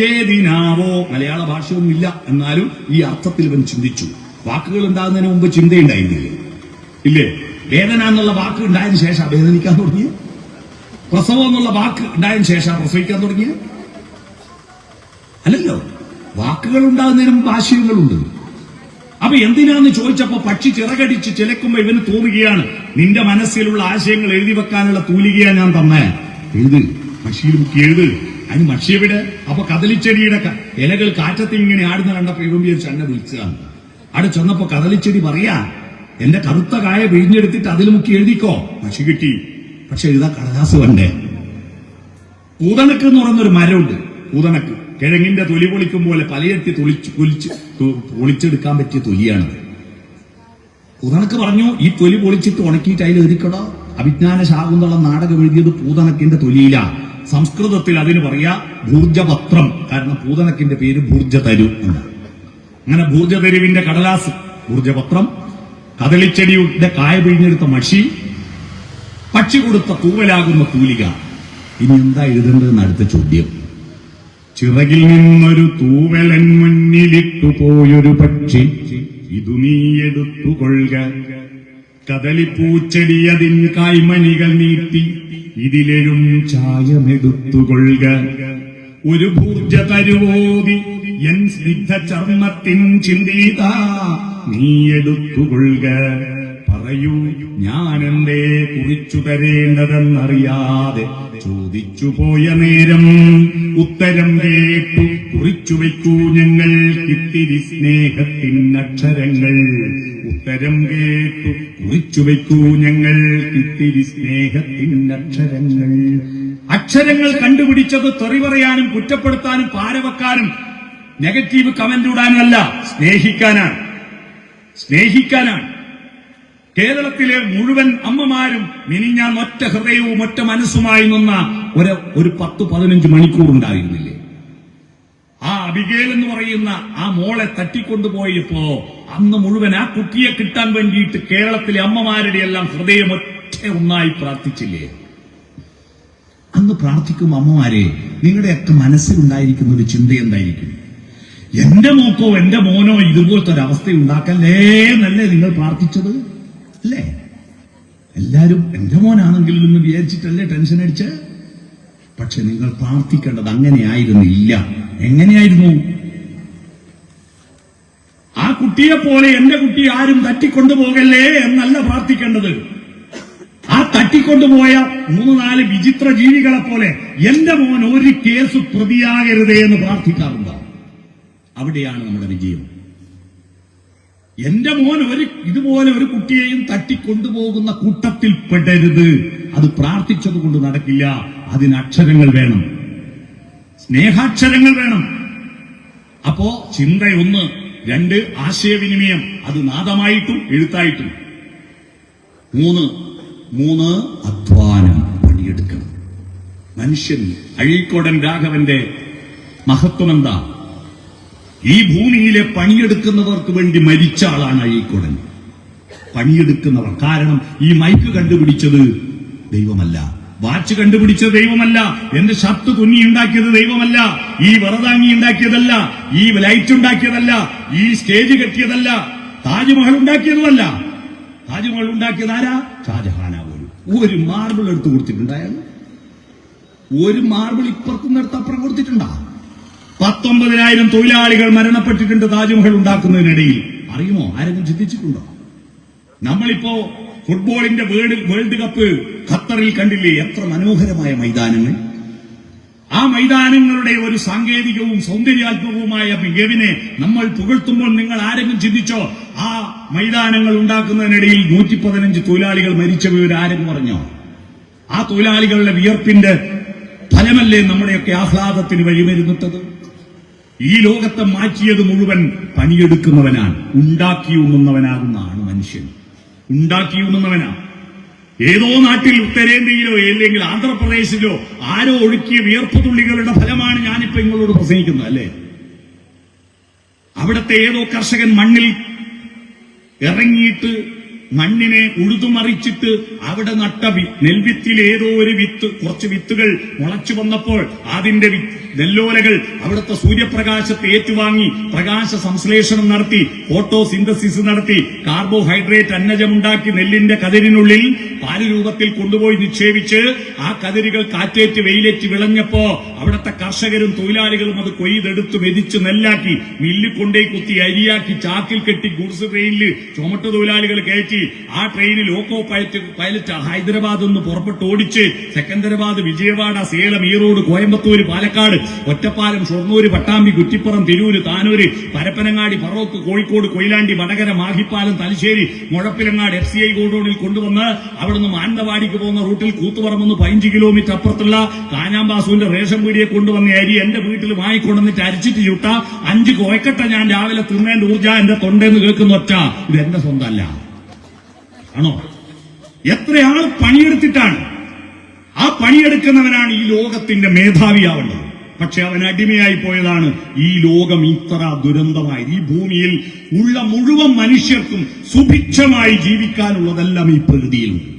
ഏതിനാവോ, മലയാള ഭാഷയൊന്നും ഇല്ല, എന്നാലും ഈ അർത്ഥത്തിൽ ഇവൻ ചിന്തിച്ചു. വാക്കുകൾ ഉണ്ടാകുന്നതിന് മുമ്പ് ചിന്തയുണ്ടായിരുന്നില്ലേ? ഇല്ലേ? വേദന എന്നുള്ള വാക്ക് ഉണ്ടായതിനു ശേഷം വേദനിക്കാൻ തുടങ്ങിയ, പ്രസവം എന്നുള്ള വാക്ക് ഉണ്ടായതിനു ശേഷം പ്രസവിക്കാൻ തുടങ്ങിയ അല്ലല്ലോ. വാക്കുകൾ ഉണ്ടാകുന്നതിന് മുമ്പ് ആശയങ്ങളുണ്ട്. അപ്പൊ എന്തിനാന്ന് ചോദിച്ചപ്പോ പക്ഷി ചിറകടിച്ച് ചിലക്കുമ്പോ ഇവന് തോന്നുകയാണ്, നിന്റെ മനസ്സിലുള്ള ആശയങ്ങൾ എഴുതി വെക്കാനുള്ള തൂലികയാ ഞാൻ തന്നെ, എഴുത്, മഷിയിൽ മുക്കി എഴുത്. അതിന് മഷിയെവിടെ? അപ്പൊ കദളിച്ചെടിയുടെ ഇലകൾ കാറ്റത്ത് ഇങ്ങനെ ആടുന്ന കണ്ടപ്പോ ഇവൻ വിചാരിച്ച് എന്നെ വിളിച്ചതാണ്. അവിടെ ചെന്നപ്പോ കദളിച്ചെടി പറയാ, എന്റെ കറുത്ത കായ പിഴിഞ്ഞെടുത്തിട്ട് അതിൽ മുക്കി എഴുതിക്കോ. മഷി കിട്ടി, പക്ഷെ എഴുതാ കടലാസ് വേണ്ടേ? പൂതണക്ക് എന്ന് പറയുന്നൊരു മരമുണ്ട്. പൂതണക്ക് കിഴങ്ങിന്റെ തൊലി പൊളിക്കും പോലെ പലയെത്തി പൊളിച്ചെടുക്കാൻ പറ്റിയ തൊലിയാണത്. പൂതണക്ക് പറഞ്ഞു, ഈ തൊലി പൊളിച്ചിട്ട് ഉണക്കിയിട്ട് അതിൽ എഴുതിക്കടോ. അഭിജ്ഞാന ശാകുന്തളം നാടകം എഴുതിയത് പൂതണക്കിന്റെ തൊലിയിലാണ്. സംസ്കൃതത്തിൽ അതിന് പറയാ ഭൂർജപത്രം. കാരണം പൂതണക്കിന്റെ പേര് ഭൂർജതരു എന്നാണ്. അങ്ങനെ ഭൂർജതരുവിന്റെ കടലാസ്, ഭൂർജപത്രം, കദളിച്ചെടിയുടെ കായ പിഴിഞ്ഞെടുത്ത മഷി, പക്ഷി കൊടുത്ത തൂവലാകുന്ന തൂലിക. ഇനി എന്താ എഴുതേണ്ടതെന്ന് അടുത്ത ചോദ്യം. ചിറകിൽ നിന്നൊരു തൂവലൻ മുന്നിലിട്ടു പോയൊരു പക്ഷി, ഇതു നീ എടുത്തുകൊള്ളുക. കദളിപ്പൂച്ചെടി അതിൻ കായ്മണികൾ നീട്ടി, ഇതിലെഴും ചായമെടുത്തുകൊള്ളുക. ഒരു ഭൂർജ തരുവോതി എൻ സ്നിഗ്ധ ചർമ്മത്തിൻ ചിന്തീത നീ എടുത്തുകൊള്ളുക. പറയൂ, ഞാനെന്തേ കുറിച്ചു തരേണ്ടതെന്നറിയാതെ ചോദിച്ചു പോയ നേരം ഉത്തരം കേട്ടു കുറിച്ചു വയ്ക്കൂ ഞങ്ങൾ ഇത്തിരി സ്നേഹത്തിനക്ഷരങ്ങൾ. ഉത്തരം കേട്ടു കുറിച്ചു വയ്ക്കൂ ഞങ്ങൾ ഇത്തിരി സ്നേഹത്തിനക്ഷരങ്ങൾ. അക്ഷരങ്ങൾ കണ്ടുപിടിച്ചത് തെറി പറയാനും കുറ്റപ്പെടുത്താനും പാരവെക്കാനും നെഗറ്റീവ് കമന്റ് ഇടാനും അല്ല, സ്നേഹിക്കാനാണ്. സ്നേഹിക്കാനാണ്. കേരളത്തിലെ മുഴുവൻ അമ്മമാരും മിനിഞ്ഞാൻ ഒറ്റ ഹൃദയവും ഒറ്റ മനസ്സുമായി നിന്ന ഒരു 10-15 മണിക്കൂർ ഉണ്ടായിരുന്നില്ലേ? ആ അബിഗേൽ എന്ന് പറയുന്ന ആ മോളെ തട്ടിക്കൊണ്ടുപോയപ്പോ അന്ന് മുഴുവൻ ആ കുട്ടിയെ കിട്ടാൻ വേണ്ടിയിട്ട് കേരളത്തിലെ അമ്മമാരുടെ എല്ലാം ഹൃദയം ഒറ്റ ഒന്നായി പ്രാർത്ഥിച്ചില്ലേ? അന്ന് പ്രാർത്ഥിക്കും അമ്മമാരെ, നിങ്ങളുടെയൊക്കെ മനസ്സിലുണ്ടായിരിക്കുന്ന ഒരു ചിന്ത എന്തായിരിക്കും? എന്റെ മോക്കോ എന്റെ മോനോ ഇതുപോലത്തെ ഒരവസ്ഥ ഉണ്ടാക്കല്ലേ എന്നല്ലേ നിങ്ങൾ പ്രാർത്ഥിച്ചത്? അല്ലേ? എല്ലാരും എന്റെ മോനാണെങ്കിലും എന്ന് വിചാരിച്ചിട്ടല്ലേ ടെൻഷൻ അടിച്ച്? പക്ഷെ നിങ്ങൾ പ്രാർത്ഥിക്കേണ്ടത് അങ്ങനെയായിരുന്നില്ല. എങ്ങനെയായിരുന്നു? ആ കുട്ടിയെ പോലെ എന്റെ കുട്ടി ആരും തട്ടിക്കൊണ്ടുപോകല്ലേ എന്നല്ല പ്രാർത്ഥിക്കേണ്ടത്. ആ തട്ടിക്കൊണ്ടുപോയ 3-4 വിചിത്ര ജീവികളെ പോലെ എന്റെ മോൻ ഒരു കേസ് പ്രതിയാകരുതേ എന്ന് പ്രാർത്ഥിക്കാറുണ്ട്. അവിടെയാണ് നമ്മുടെ വിജയം. എന്റെ മോൻ ഇതുപോലെ ഒരു കുട്ടിയെയും തട്ടിക്കൊണ്ടുപോകുന്ന കൂട്ടത്തിൽ പെടരുത്. അത് പ്രാർത്ഥിച്ചത് കൊണ്ട് നടക്കില്ല. അതിന് അക്ഷരങ്ങൾ വേണം, സ്നേഹാക്ഷരങ്ങൾ വേണം. അപ്പോ ചിന്ത 1, 2 ആശയവിനിമയം, അത് നാദമായിട്ടും എഴുത്തായിട്ടും. 3 അധ്വാനം, പണിയെടുക്കണം. മനുഷ്യൻ അഴീക്കോടൻ രാഘവന്റെ മഹത്വം എന്താ? ഈ ഭൂമിയിലെ പണിയെടുക്കുന്നവർക്ക് വേണ്ടി മരിച്ച ആളാണ് അഴീക്കോടൻ. പണിയെടുക്കുന്നവർ. കാരണം ഈ മൈക്ക് കണ്ടുപിടിച്ചത് ദൈവമല്ല, വാച്ച് കണ്ടുപിടിച്ചത് ദൈവമല്ല, എന്റെ ഷർട്ട് തുന്നി ഉണ്ടാക്കിയത് ദൈവമല്ല, ഈ വറതാങ്ങി ഉണ്ടാക്കിയതല്ല, ഈ ലൈറ്റ് ഉണ്ടാക്കിയതല്ല, ഈ സ്റ്റേജ് കെട്ടിയതല്ല, താജ്മഹൽ ഉണ്ടാക്കിയതുമല്ല. താജ്മഹൽ ഉണ്ടാക്കിയത് ആരാ? ഷാജഹാനാ. ഒരു മാർബിൾ എടുത്തു കൊടുത്തിട്ടുണ്ടായാൽ, ഒരു മാർബിൾ ഇപ്പുറത്തുനിന്നെടുത്ത് അപ്പുറം കൊടുത്തിട്ടുണ്ടാ? 19,000 തൊഴിലാളികൾ മരണപ്പെട്ടിട്ടുണ്ട് താജ്മഹൽ ഉണ്ടാക്കുന്നതിനിടയിൽ. അറിയുമോ? ആരെങ്കിലും ചിന്തിച്ചിട്ടുണ്ടോ? നമ്മളിപ്പോ ഫുട്ബോളിന്റെ വേൾഡ് കപ്പ് ഖത്തറിൽ കണ്ടില്ലേ? എത്ര മനോഹരമായ മൈതാനങ്ങൾ. ആ മൈതാനങ്ങളുടെ ഒരു സാങ്കേതികവും സൗന്ദര്യാത്മകവുമായ മികവിനെ നമ്മൾ പുകഴ്ത്തുമ്പോൾ നിങ്ങൾ ആരെങ്കിലും ചിന്തിച്ചോ? ആ മൈതാനങ്ങൾ ഉണ്ടാക്കുന്നതിനിടയിൽ 115 തൊഴിലാളികൾ മരിച്ച വിവരം ആരെങ്കിലും പറഞ്ഞോ? ആ തൊഴിലാളികളുടെ വിയർപ്പിന്റെ ഫലമല്ലേ നമ്മുടെയൊക്കെ ആഹ്ലാദത്തിന് വഴിമരുന്നിട്ടത്? ഈ ലോകത്തെ മാറ്റിയത് മുഴുവൻ പണിയെടുക്കുന്നവനാണ്. ഉണ്ടാക്കിയുണ്ണുന്നവനാകുന്നതാണ് മനുഷ്യൻ. ഉണ്ടാക്കിയുണ്ണുന്നവനാണ്. ഏതോ നാട്ടിൽ ഉത്തരേന്ത്യയിലോ അല്ലെങ്കിൽ ആന്ധ്രാപ്രദേശിലോ ആരോ ഒഴുക്കിയ വിയർപ്പ് തുള്ളികളുടെ ഫലമാണ് ഞാനിപ്പോ നിങ്ങളോട് പ്രസംഗിക്കുന്നത്, അല്ലേ? അവിടുത്തെ ഏതോ കർഷകൻ മണ്ണിൽ ഇറങ്ങിയിട്ട് മണ്ണിനെ ഉഴുതുമറിച്ചിട്ട് അവിടെ നട്ട നെൽവിത്തിൽ ഏതോ ഒരു വിത്ത്, കുറച്ച് വിത്തുകൾ മുളച്ചു വന്നപ്പോൾ അതിന്റെ നെല്ലോലകൾ അവിടുത്തെ സൂര്യപ്രകാശത്തെ ഏറ്റുവാങ്ങി പ്രകാശ സംശ്ലേഷണം നടത്തി ഫോട്ടോസിന്തസിസ് നടത്തി കാർബോഹൈഡ്രേറ്റ് അന്നജമുണ്ടാക്കി നെല്ലിന്റെ കതിരിനുള്ളിൽ പാല് രൂപത്തിൽ കൊണ്ടുപോയി നിക്ഷേപിച്ച് ആ കതിരുകൾ കാറ്റേറ്റ് വെയിലേറ്റ് വിളഞ്ഞപ്പോ അവിടുത്തെ കർഷകരും തൊഴിലാളികളും അത് കൊയ്തെടുത്ത് മെതിച്ച് നെല്ലാക്കി മില്ലിൽ കൊണ്ടേ കുത്തി അരിയാക്കി ചാക്കിൽ കെട്ടി ഗുഡ്സ് ട്രെയിനിൽ ചുമട്ട് തൊഴിലാളികൾ കയറ്റി ഇറക്കി. ആ ട്രെയിൻ ലോക്കോ പൈലറ്റ് ഹൈദരാബാദ് നിന്ന് പുറപ്പെട്ട് ഓടിച്ച് സെക്കന്ദരാബാദ്, വിജയവാഡ, സേലം, ഈറോഡ്, കോയമ്പത്തൂര്, പാലക്കാട്, ഒറ്റപ്പാലം, ഷൊർണൂര്, പട്ടാമ്പി, കുറ്റിപ്പുറം, തിരൂര്, താനൂര്, പരപ്പനങ്ങാടി, ഫറോക്ക്, കോഴിക്കോട്, കൊയിലാണ്ടി, വടകര, മാഹിപ്പാലം, തലശ്ശേരി, മുഴപ്പിലങ്ങാട്, FCI ഗോഡൌണിൽ കൊണ്ടുവന്ന് അവിടുന്ന് മാനന്തവാടിക്ക് പോകുന്ന റൂട്ടിൽ കൂത്തുപറമ്പെന്ന് 15 കിലോമീറ്റർ അപ്പുറത്തുള്ള കാഞ്ഞാമ്പാസുവിന്റെ റേഷൻ പീടിയെ കൊണ്ടുവന്ന അരി എന്റെ വീട്ടിൽ വാങ്ങിക്കൊണ്ടുവന്നിട്ട് അരിച്ചിട്ട് ചുട്ട 5 കോയക്കട്ട ഞാൻ രാവിലെ തിന്നേന്റെ ഊർജ എന്റെ തൊണ്ടേന്ന് കേൾക്കുന്ന ഒറ്റ. ഇത് എന്റെ സ്വന്തമല്ല, ആണോ? എത്രയാൾ പണിയെടുത്തിട്ടാണ്. ആ പണിയെടുക്കുന്നവനാണ് ഈ ലോകത്തിന്റെ മേധാവിയാവേണ്ടത്. പക്ഷെ അവൻ അടിമയായി പോയതാണ് ഈ ലോകം ഇത്ര ദുരന്തമായി. ഈ ഭൂമിയിൽ ഉള്ള മുഴുവൻ മനുഷ്യർക്കും സുഭിക്ഷമായി ജീവിക്കാനുള്ളതെല്ലാം ഈ പ്രകൃതിയിലുണ്ട്.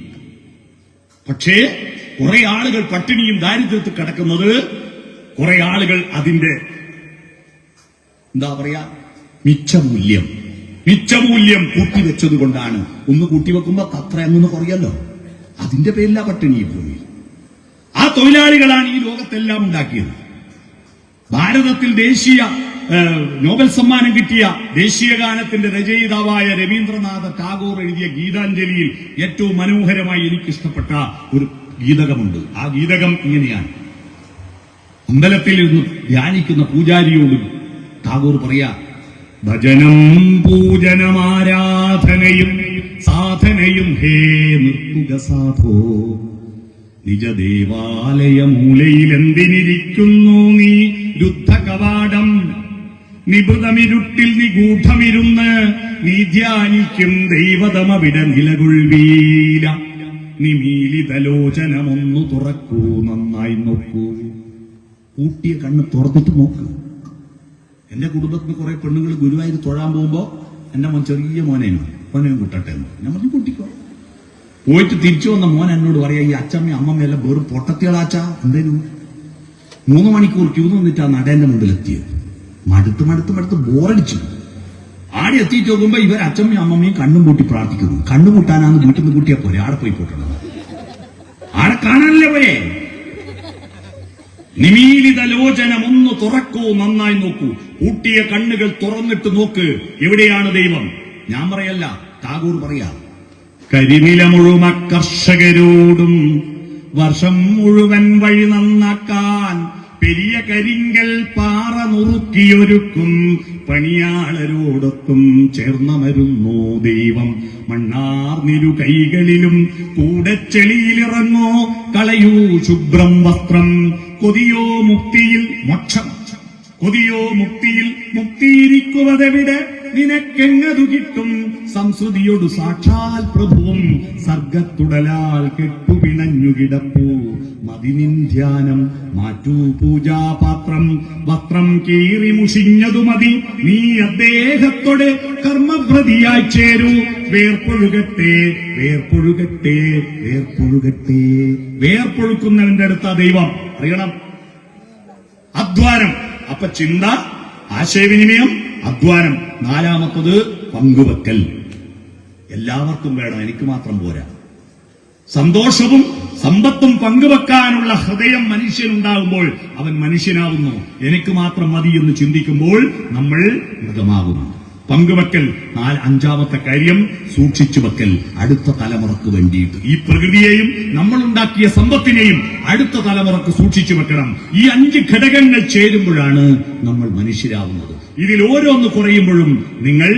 പക്ഷേ കുറെ ആളുകൾ പട്ടിണിയും ദാരിദ്ര്യത്തിൽ കിടക്കുന്നത്, കുറെ ആളുകൾ അതിന്റെ എന്താ പറയാ മിച്ചമൂല്യം കൂട്ടിവെച്ചത് കൊണ്ടാണ്. ഒന്ന് കൂട്ടിവെക്കുമ്പോ അത്ര അങ്ങൊന്ന് കുറയല്ലോ, അതിന്റെ പേരില്ല പട്ടിണി ഈ ഭൂമിയിൽ. ആ തൊഴിലാളികളാണ് ഈ ലോകത്തെല്ലാം ഉണ്ടാക്കിയത്. ഭാരതത്തിൽ ദേശീയ നോബൽ സമ്മാനം കിട്ടിയ ദേശീയ ഗാനത്തിന്റെ രചയിതാവായ രവീന്ദ്രനാഥ ടാഗോർ എഴുതിയ ഗീതാഞ്ജലിയിൽ ഏറ്റവും മനോഹരമായി എനിക്കിഷ്ടപ്പെട്ട ഒരു ഗീതകമുണ്ട്. ആ ഗീതകം ഇങ്ങനെയാണ്. അമ്പലത്തിൽ ഇരുന്ന് ധ്യാനിക്കുന്ന പൂജാരിയോട് ടാഗോർ പറയാ, ഭജനം പൂജനമാരാധനയും സാധനയും ഹേ നിർത്തുക സാധോ, നിജദേവാലയ മൂലയിൽ എന്തിനിരിക്കുന്നു നീ രുദ്ധകവാടം, നിഭൃതമിരുട്ടിൽ നിഗൂഢമിരുന്ന് നീ ധ്യാനിക്കും ദൈവതമവിടെ നിലകൊള്ളുവീല, നിമീലിതലോചനമൊന്നു തുറക്കൂ, നന്നായി നോക്കൂ. കൂട്ടിയ കണ്ണ് തുറന്നിട്ട് നോക്ക്. എന്റെ കുടുംബത്തിന് കുറെ പെണ്ണുങ്ങൾ ഗുരുവായൂർ തൊഴാൻ പോകുമ്പോ എന്റെ മോൻ ചെറിയ മോനെയാണ്, മോനെയും കൂട്ടട്ടെ എന്ന് ഞാൻ പറഞ്ഞു കൂട്ടിക്കോ. പോയിട്ട് തിരിച്ചു വന്ന മോൻ എന്നോട് പറയാ, ഈ അച്ചമ്മയും അമ്മമ്മയെല്ലാം വെറും പൊട്ടത്തികളാച്ച, എന്തേനു 3 മണിക്കൂർ ക്യൂ നിന്നിട്ട് ആ നടേന്റെ മുമ്പിലെത്തിയത്. മടുത്ത് ബോറടിച്ചു. ആടെ എത്തിയിട്ട് നോക്കുമ്പോ ഇവർ അച്ചമ്മയും അമ്മമ്മയും കണ്ണും പൂട്ടി പ്രാർത്ഥിക്കുന്നു. കണ്ണു കൂട്ടാനാന്ന് വീട്ടിൽ നിന്ന് കൂട്ടിയാ പോരെ, ആടെ പോയി കൂട്ടണം. ആടെ കാണാനല്ലേ പോയെ. നിമീലിതലോചനം ഒന്ന് തുറക്കൂ, നന്നായി നോക്കൂ. കൂട്ടിയ കണ്ണുകൾ തുറന്നിട്ട് നോക്ക്, എവിടെയാണ് ദൈവം? ഞാൻ പറയല്ല, ടാഗോർ പറയാ. കരിനില മുഴുവൻ കർഷകരോടും വർഷം മുഴുവൻ വഴി നന്നാക്കാൻ പെരിയ കരിങ്കൽ പാറ നുറുക്കിയൊരുക്കും പണിയാളരോടൊത്തും ചേർന്നമരുന്നു ദൈവം. മണ്ണാർന്നിരു കൈകളിലും കൂടെ ചെളിയിലിറങ്ങോ, കളയൂ ശുഭ്രം വസ്ത്രം. കൊതിയോ മുക്തിയിൽ മോക്ഷം, കൊതിയോ മുക്തിയിൽ മുക്തിയിരിക്കുവതെവിടെ, നിനക്കെങ്ങതു കിട്ടും സംസ്കൃതിയോട് സാക്ഷാൽ പ്രഭുവും സർഗത്തുടലാൽ കെട്ടുപിണഞ്ഞു കിടപ്പൂ. മതിനിൻ ധ്യാനം മാറ്റൂ പൂജാപാത്രം, വസ്ത്രം കീറി മുഷിഞ്ഞതു മതി, നീ അദ്ദേഹത്തോടെ കർമ്മവ്രതിയായി ചേരൂ. വേർപ്പൊഴുകട്ടെ വേർപ്പൊഴുകട്ടെ വേർപ്പൊഴുകട്ടെ. വേർപ്പൊഴുക്കുന്നവന്റെ അടുത്ത ദൈവം അറിയണം. അധ്വാനം. അപ്പൊ ചിന്ത, ആശയവിനിമയം, അധ്വാനം. 4-മത്തത് പങ്കുവെക്കൽ. എല്ലാവർക്കും വേണം, എനിക്ക് മാത്രം പോരാ. സന്തോഷവും സമ്പത്തും പങ്കുവെക്കാനുള്ള ഹൃദയം മനുഷ്യനുണ്ടാകുമ്പോൾ അവൻ മനുഷ്യനാവുന്നു. എനിക്ക് മാത്രം മതി എന്ന് ചിന്തിക്കുമ്പോൾ നമ്മൾ മൃഗമാകുന്നു. പങ്കുവെക്കൽ. 5-മത്തെ കാര്യം സൂക്ഷിച്ചു വെക്കൽ. അടുത്ത തലമുറക്ക് വേണ്ടിയിട്ട് ഈ പ്രകൃതിയെയും നമ്മളുണ്ടാക്കിയ സമ്പത്തിനെയും അടുത്ത തലമുറക്ക് സൂക്ഷിച്ചു വെക്കണം. ഈ 5 ഘടകങ്ങൾ ചേരുമ്പോഴാണ് നമ്മൾ മനുഷ്യരാവുന്നത്. ഇതിൽ ഓരോന്ന് കുറയുമ്പോഴും നിങ്ങൾ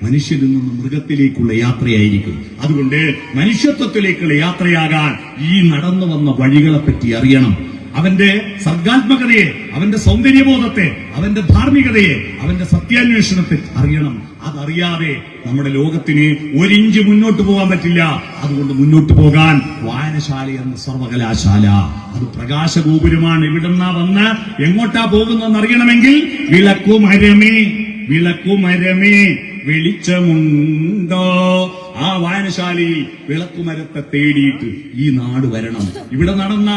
മനുഷ്യരിൽ നിന്ന് മൃഗത്തിലേക്കുള്ള യാത്രയായിരിക്കും. അതുകൊണ്ട് മനുഷ്യത്വത്തിലേക്കുള്ള യാത്രയാകാൻ ഈ നടന്നു വന്ന വഴികളെപ്പറ്റി അറിയണം. അവന്റെ സർഗാത്മകതയെ, അവന്റെ സൗന്ദര്യബോധത്തെ, അവന്റെ ധാർമ്മികതയെ, അവന്റെ സത്യാന്വേഷണത്തെ അറിയണം. അതറിയാതെ നമ്മുടെ ലോകത്തിന് 1 ഇഞ്ച് മുന്നോട്ട് പോകാൻ പറ്റില്ല. അതുകൊണ്ട് മുന്നോട്ട് പോകാൻ വായനശാല എന്ന സർവകലാശാല അത് പ്രകാശഗോപുരമാണ്. ഇവിടുന്ന വന്ന് എങ്ങോട്ടാ പോകുന്നതെന്ന് അറിയണമെങ്കിൽ വിളക്കുമരമേ വിളക്കുമരമേ വെളിച്ചമുണ്ടോ. ആ വായനശാലയിൽ വിളക്കുമരത്തെ തേടിയിട്ട് ഈ നാട് വരണം. ഇവിടെ നടന്ന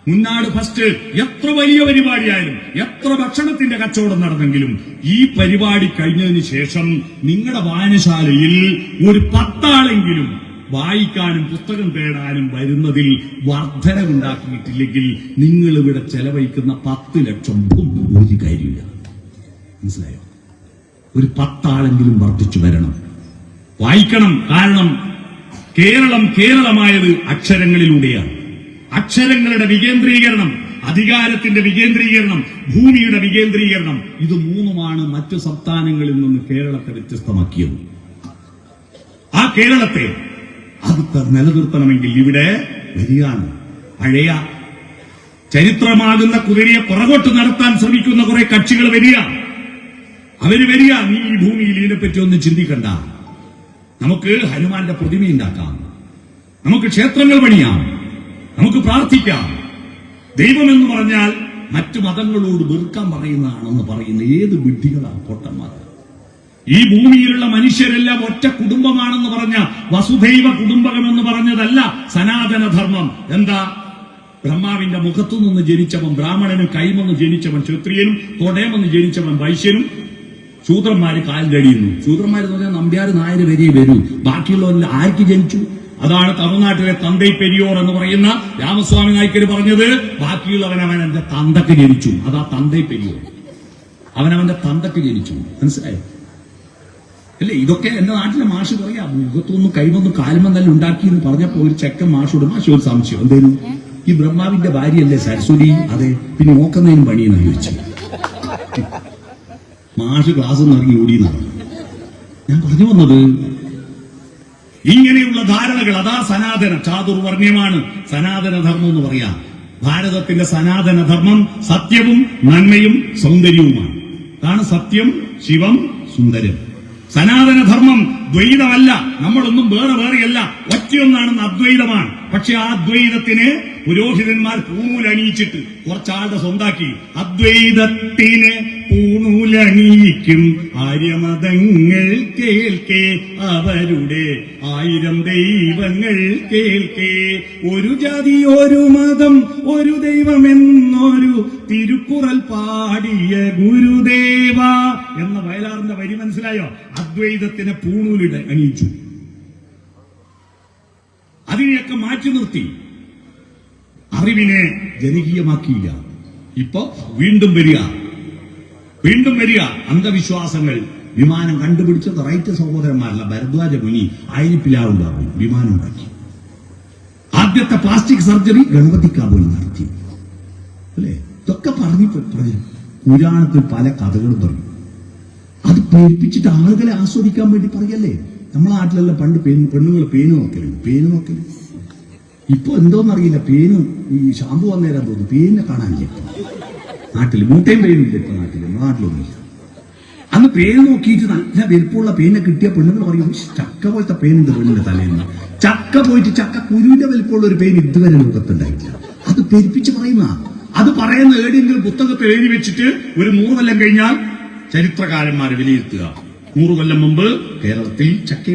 മുന്നാട് ഫസ്റ്റ് എത്ര വലിയ പരിപാടിയായാലും, എത്ര ഭക്ഷണത്തിന്റെ കച്ചവടം നടന്നെങ്കിലും, ഈ പരിപാടി കഴിഞ്ഞതിന് ശേഷം നിങ്ങളുടെ വായനശാലയിൽ ഒരു 10 ആളെങ്കിലും വായിക്കാനും പുസ്തകം തേടാനും വരുന്നതിൽ വർധനവുണ്ടാക്കിയിട്ടില്ലെങ്കിൽ നിങ്ങൾ ഇവിടെ ചെലവഴിക്കുന്ന 10 ലക്ഷം ഒരു കാര്യമില്ല. മനസ്സിലായോ? ഒരു 10 ആളെങ്കിലും വർദ്ധിച്ചു വരണം. വായിക്കണം. കാരണം കേരളമായത് അക്ഷരങ്ങളിലൂടെയാണ്. അക്ഷരങ്ങളുടെ വികേന്ദ്രീകരണം, അധികാരത്തിന്റെ വികേന്ദ്രീകരണം, ഭൂമിയുടെ വികേന്ദ്രീകരണം, ഇത് മൂന്നുമാണ് മറ്റു സംസ്ഥാനങ്ങളിൽ നിന്ന് കേരളത്തെ വ്യത്യസ്തമാക്കിയത്. ആ കേരളത്തെ അത് നിലനിർത്തണമെങ്കിൽ ഇവിടെ വരികയാണ് പഴയ ചരിത്രമാകുന്ന കുതിരയെ പുറകോട്ട് നടത്താൻ ശ്രമിക്കുന്ന കുറെ കക്ഷികൾ വരിക. അവര് വരിക, നീ ഈ ഭൂമിയിൽ ഇതിനെപ്പറ്റി ഒന്നും ചിന്തിക്കണ്ട, നമുക്ക് ഹനുമാന്റെ പ്രതിമയുണ്ടാക്കാം, നമുക്ക് ക്ഷേത്രങ്ങൾ പണിയാം, നമുക്ക് പ്രാർത്ഥിക്കാം. ദൈവമെന്ന് പറഞ്ഞാൽ മറ്റു മതങ്ങളോട് വെറുക്കാൻ പറയുന്നതാണെന്ന് പറയുന്ന ഏത് വിഡ്ഢികളാണ് പൊട്ടന്മാർ. ഈ ഭൂമിയിലുള്ള മനുഷ്യരെല്ലാം ഒറ്റ കുടുംബമാണെന്ന് പറഞ്ഞ വസുധൈവ കുടുംബകം എന്ന് പറഞ്ഞതല്ല സനാതനധർമ്മം. എന്താ? ബ്രഹ്മാവിന്റെ മുഖത്തു നിന്ന് ജനിച്ചവൻ ബ്രാഹ്മണനും, കൈമെന്ന് ജനിച്ചവൻ ക്ഷത്രിയനും, തൊടയമെന്ന് ജനിച്ചവൻ വൈശ്യനും, ശൂദ്രന്മാര് കാലിന്റെ അടിയുന്നു. ശൂദ്രന്മാരെന്ന് പറഞ്ഞാൽ നമ്പ്യാർ നായർ വരെ വരൂ, ബാക്കിയുള്ളവരിൽ ആർക്ക് ജനിച്ചു? അതാണ് തമിഴ്നാട്ടിലെ തന്തൈ പെരിയോർ എന്ന് പറയുന്ന രാമസ്വാമി നായ്ക്കര് പറഞ്ഞത്. ബാക്കിയുള്ളവൻ എന്റെ തന്തക്ക് ജനിച്ചു. അതാ തന്തൈ പെരിയോർ, അവനവന്റെ തന്തക്ക് ജനിച്ചു. മനസ്സിലായോ അല്ലേ? ഇതൊക്കെ എന്റെ നാട്ടിലെ മാഷ് പറയാ, മുഖത്തൊന്നും കൈമൊന്നും കാലുമെന്നെല്ലാം ഉണ്ടാക്കി എന്ന് പറഞ്ഞപ്പോ ഒരു ചെക്കൻ മാഷോട് മാഷ് ഒരു സംശയം, എന്തേലും ഈ ബ്രഹ്മാവിന്റെ ഭാര്യയല്ലേ സരസ്വതി? അതെ, പിന്നെ നോക്കുന്നതിനും പണിയെന്ന് ചോദിച്ചു. മാഷ് ക്ലാസ് ഇറങ്ങി ഓടിയെന്നാണ് ഞാൻ പറഞ്ഞു വന്നത്. ഇങ്ങനെയുള്ള ധാരണകൾ, അതാ സനാതന ചാതുർവർണ്ണ്യമാണ് സനാതനധർമ്മം എന്ന് പറയാം. ഭാരതത്തിന്റെ സനാതനധർമ്മം സത്യവും നന്മയും സൗന്ദര്യവുമാണ്. അതാണ് സത്യം, ശിവം, സുന്ദരം. സനാതനധർമ്മം ദ്വൈതമല്ല, നമ്മളൊന്നും വേറെയല്ല, ഒറ്റയൊന്നാണെന്ന് അദ്വൈതമാണ്. പക്ഷെ ആ അദ്വൈതത്തിന് പുരോഹിതന്മാർ പൂണൂലണിയിച്ചിട്ട് കുറച്ചാളുടെ സ്വന്താക്കി. അദ്വൈതത്തിന് പൂണൂലണിയിക്കും ആര്യമതങ്ങൾ കേൾക്കേ, അവരുടെ 1000 ദൈവങ്ങൾ കേൾക്കേ. ഒരു ജാതി ഒരു മതം ഒരു ദൈവമെന്നൊരു തിരുക്കുറൽ പാടിയ ഗുരുദേവ എന്ന വയലാറിന്റെ വരി മനസ്സിലായോ? അദ്വൈതത്തിന് പൂണൂലിട അണിയിച്ചു, അതിനെയൊക്കെ മാറ്റി നിർത്തി, അറിവിനെ ജനകീയമാക്കിയില്ല. ഇപ്പൊ വീണ്ടും വരിക അന്ധവിശ്വാസങ്ങൾ. വിമാനം കണ്ടുപിടിച്ചത് റൈറ്റ് സഹോദരന്മാരല്ല, ഭരദ്വാജ മുനി ആയിരപ്പിലാവുണ്ടാവും വിമാനം ഉണ്ടാക്കി. ആദ്യത്തെ പ്ലാസ്റ്റിക് സർജറി ഗണപതിക്കാബോലി നടത്തി. അല്ലെ? ഇതൊക്കെ പറഞ്ഞു പുരാണത്തിൽ പല കഥകളും പറഞ്ഞു. അത് പേരിപ്പിച്ചിട്ട് ആളുകളെ ആസ്വദിക്കാൻ വേണ്ടി പറയല്ലേ. നമ്മളെ നാട്ടിലെല്ലാം പണ്ട് പെണ്ണുങ്ങൾ പേന് നോക്കലുണ്ട്. ഇപ്പൊ എന്തോന്നറിയില്ല, പേന് ഈ ഷാമ്പു വന്നേരാൻ തോന്നുന്നു, പേരിനെ കാണാനില്ല നാട്ടിൽ. മൂട്ടയും പേനില്ല ഇപ്പൊ നാട്ടിലൊന്നുമില്ല. അന്ന് പേര് നോക്കിയിട്ട് നല്ല വലുപ്പമുള്ള പേനെ കിട്ടിയ പെണ്ണുങ്ങൾ പറയും, ചക്ക പോലത്തെ പേനുണ്ട് പെണ്ണിന്റെ തലേന്ന്. ചക്ക പോയിട്ട് ചക്ക കുരുവിന്റെ വലുപ്പമുള്ള ഒരു പേര് ഇതുവരെ ലോകത്തുണ്ടായിട്ടില്ല. അത് പെരുപ്പിച്ച് അത് പറയുന്ന ഏതെങ്കിലും പുസ്തകത്തിൽ എഴുതി വെച്ചിട്ട് ഒരു 100 കൊല്ലം കഴിഞ്ഞാൽ ചരിത്രകാരന്മാരെ വിലയിരുത്തുക. 100 കൊല്ലം മുമ്പ് കേരളത്തിൽ ചക്ക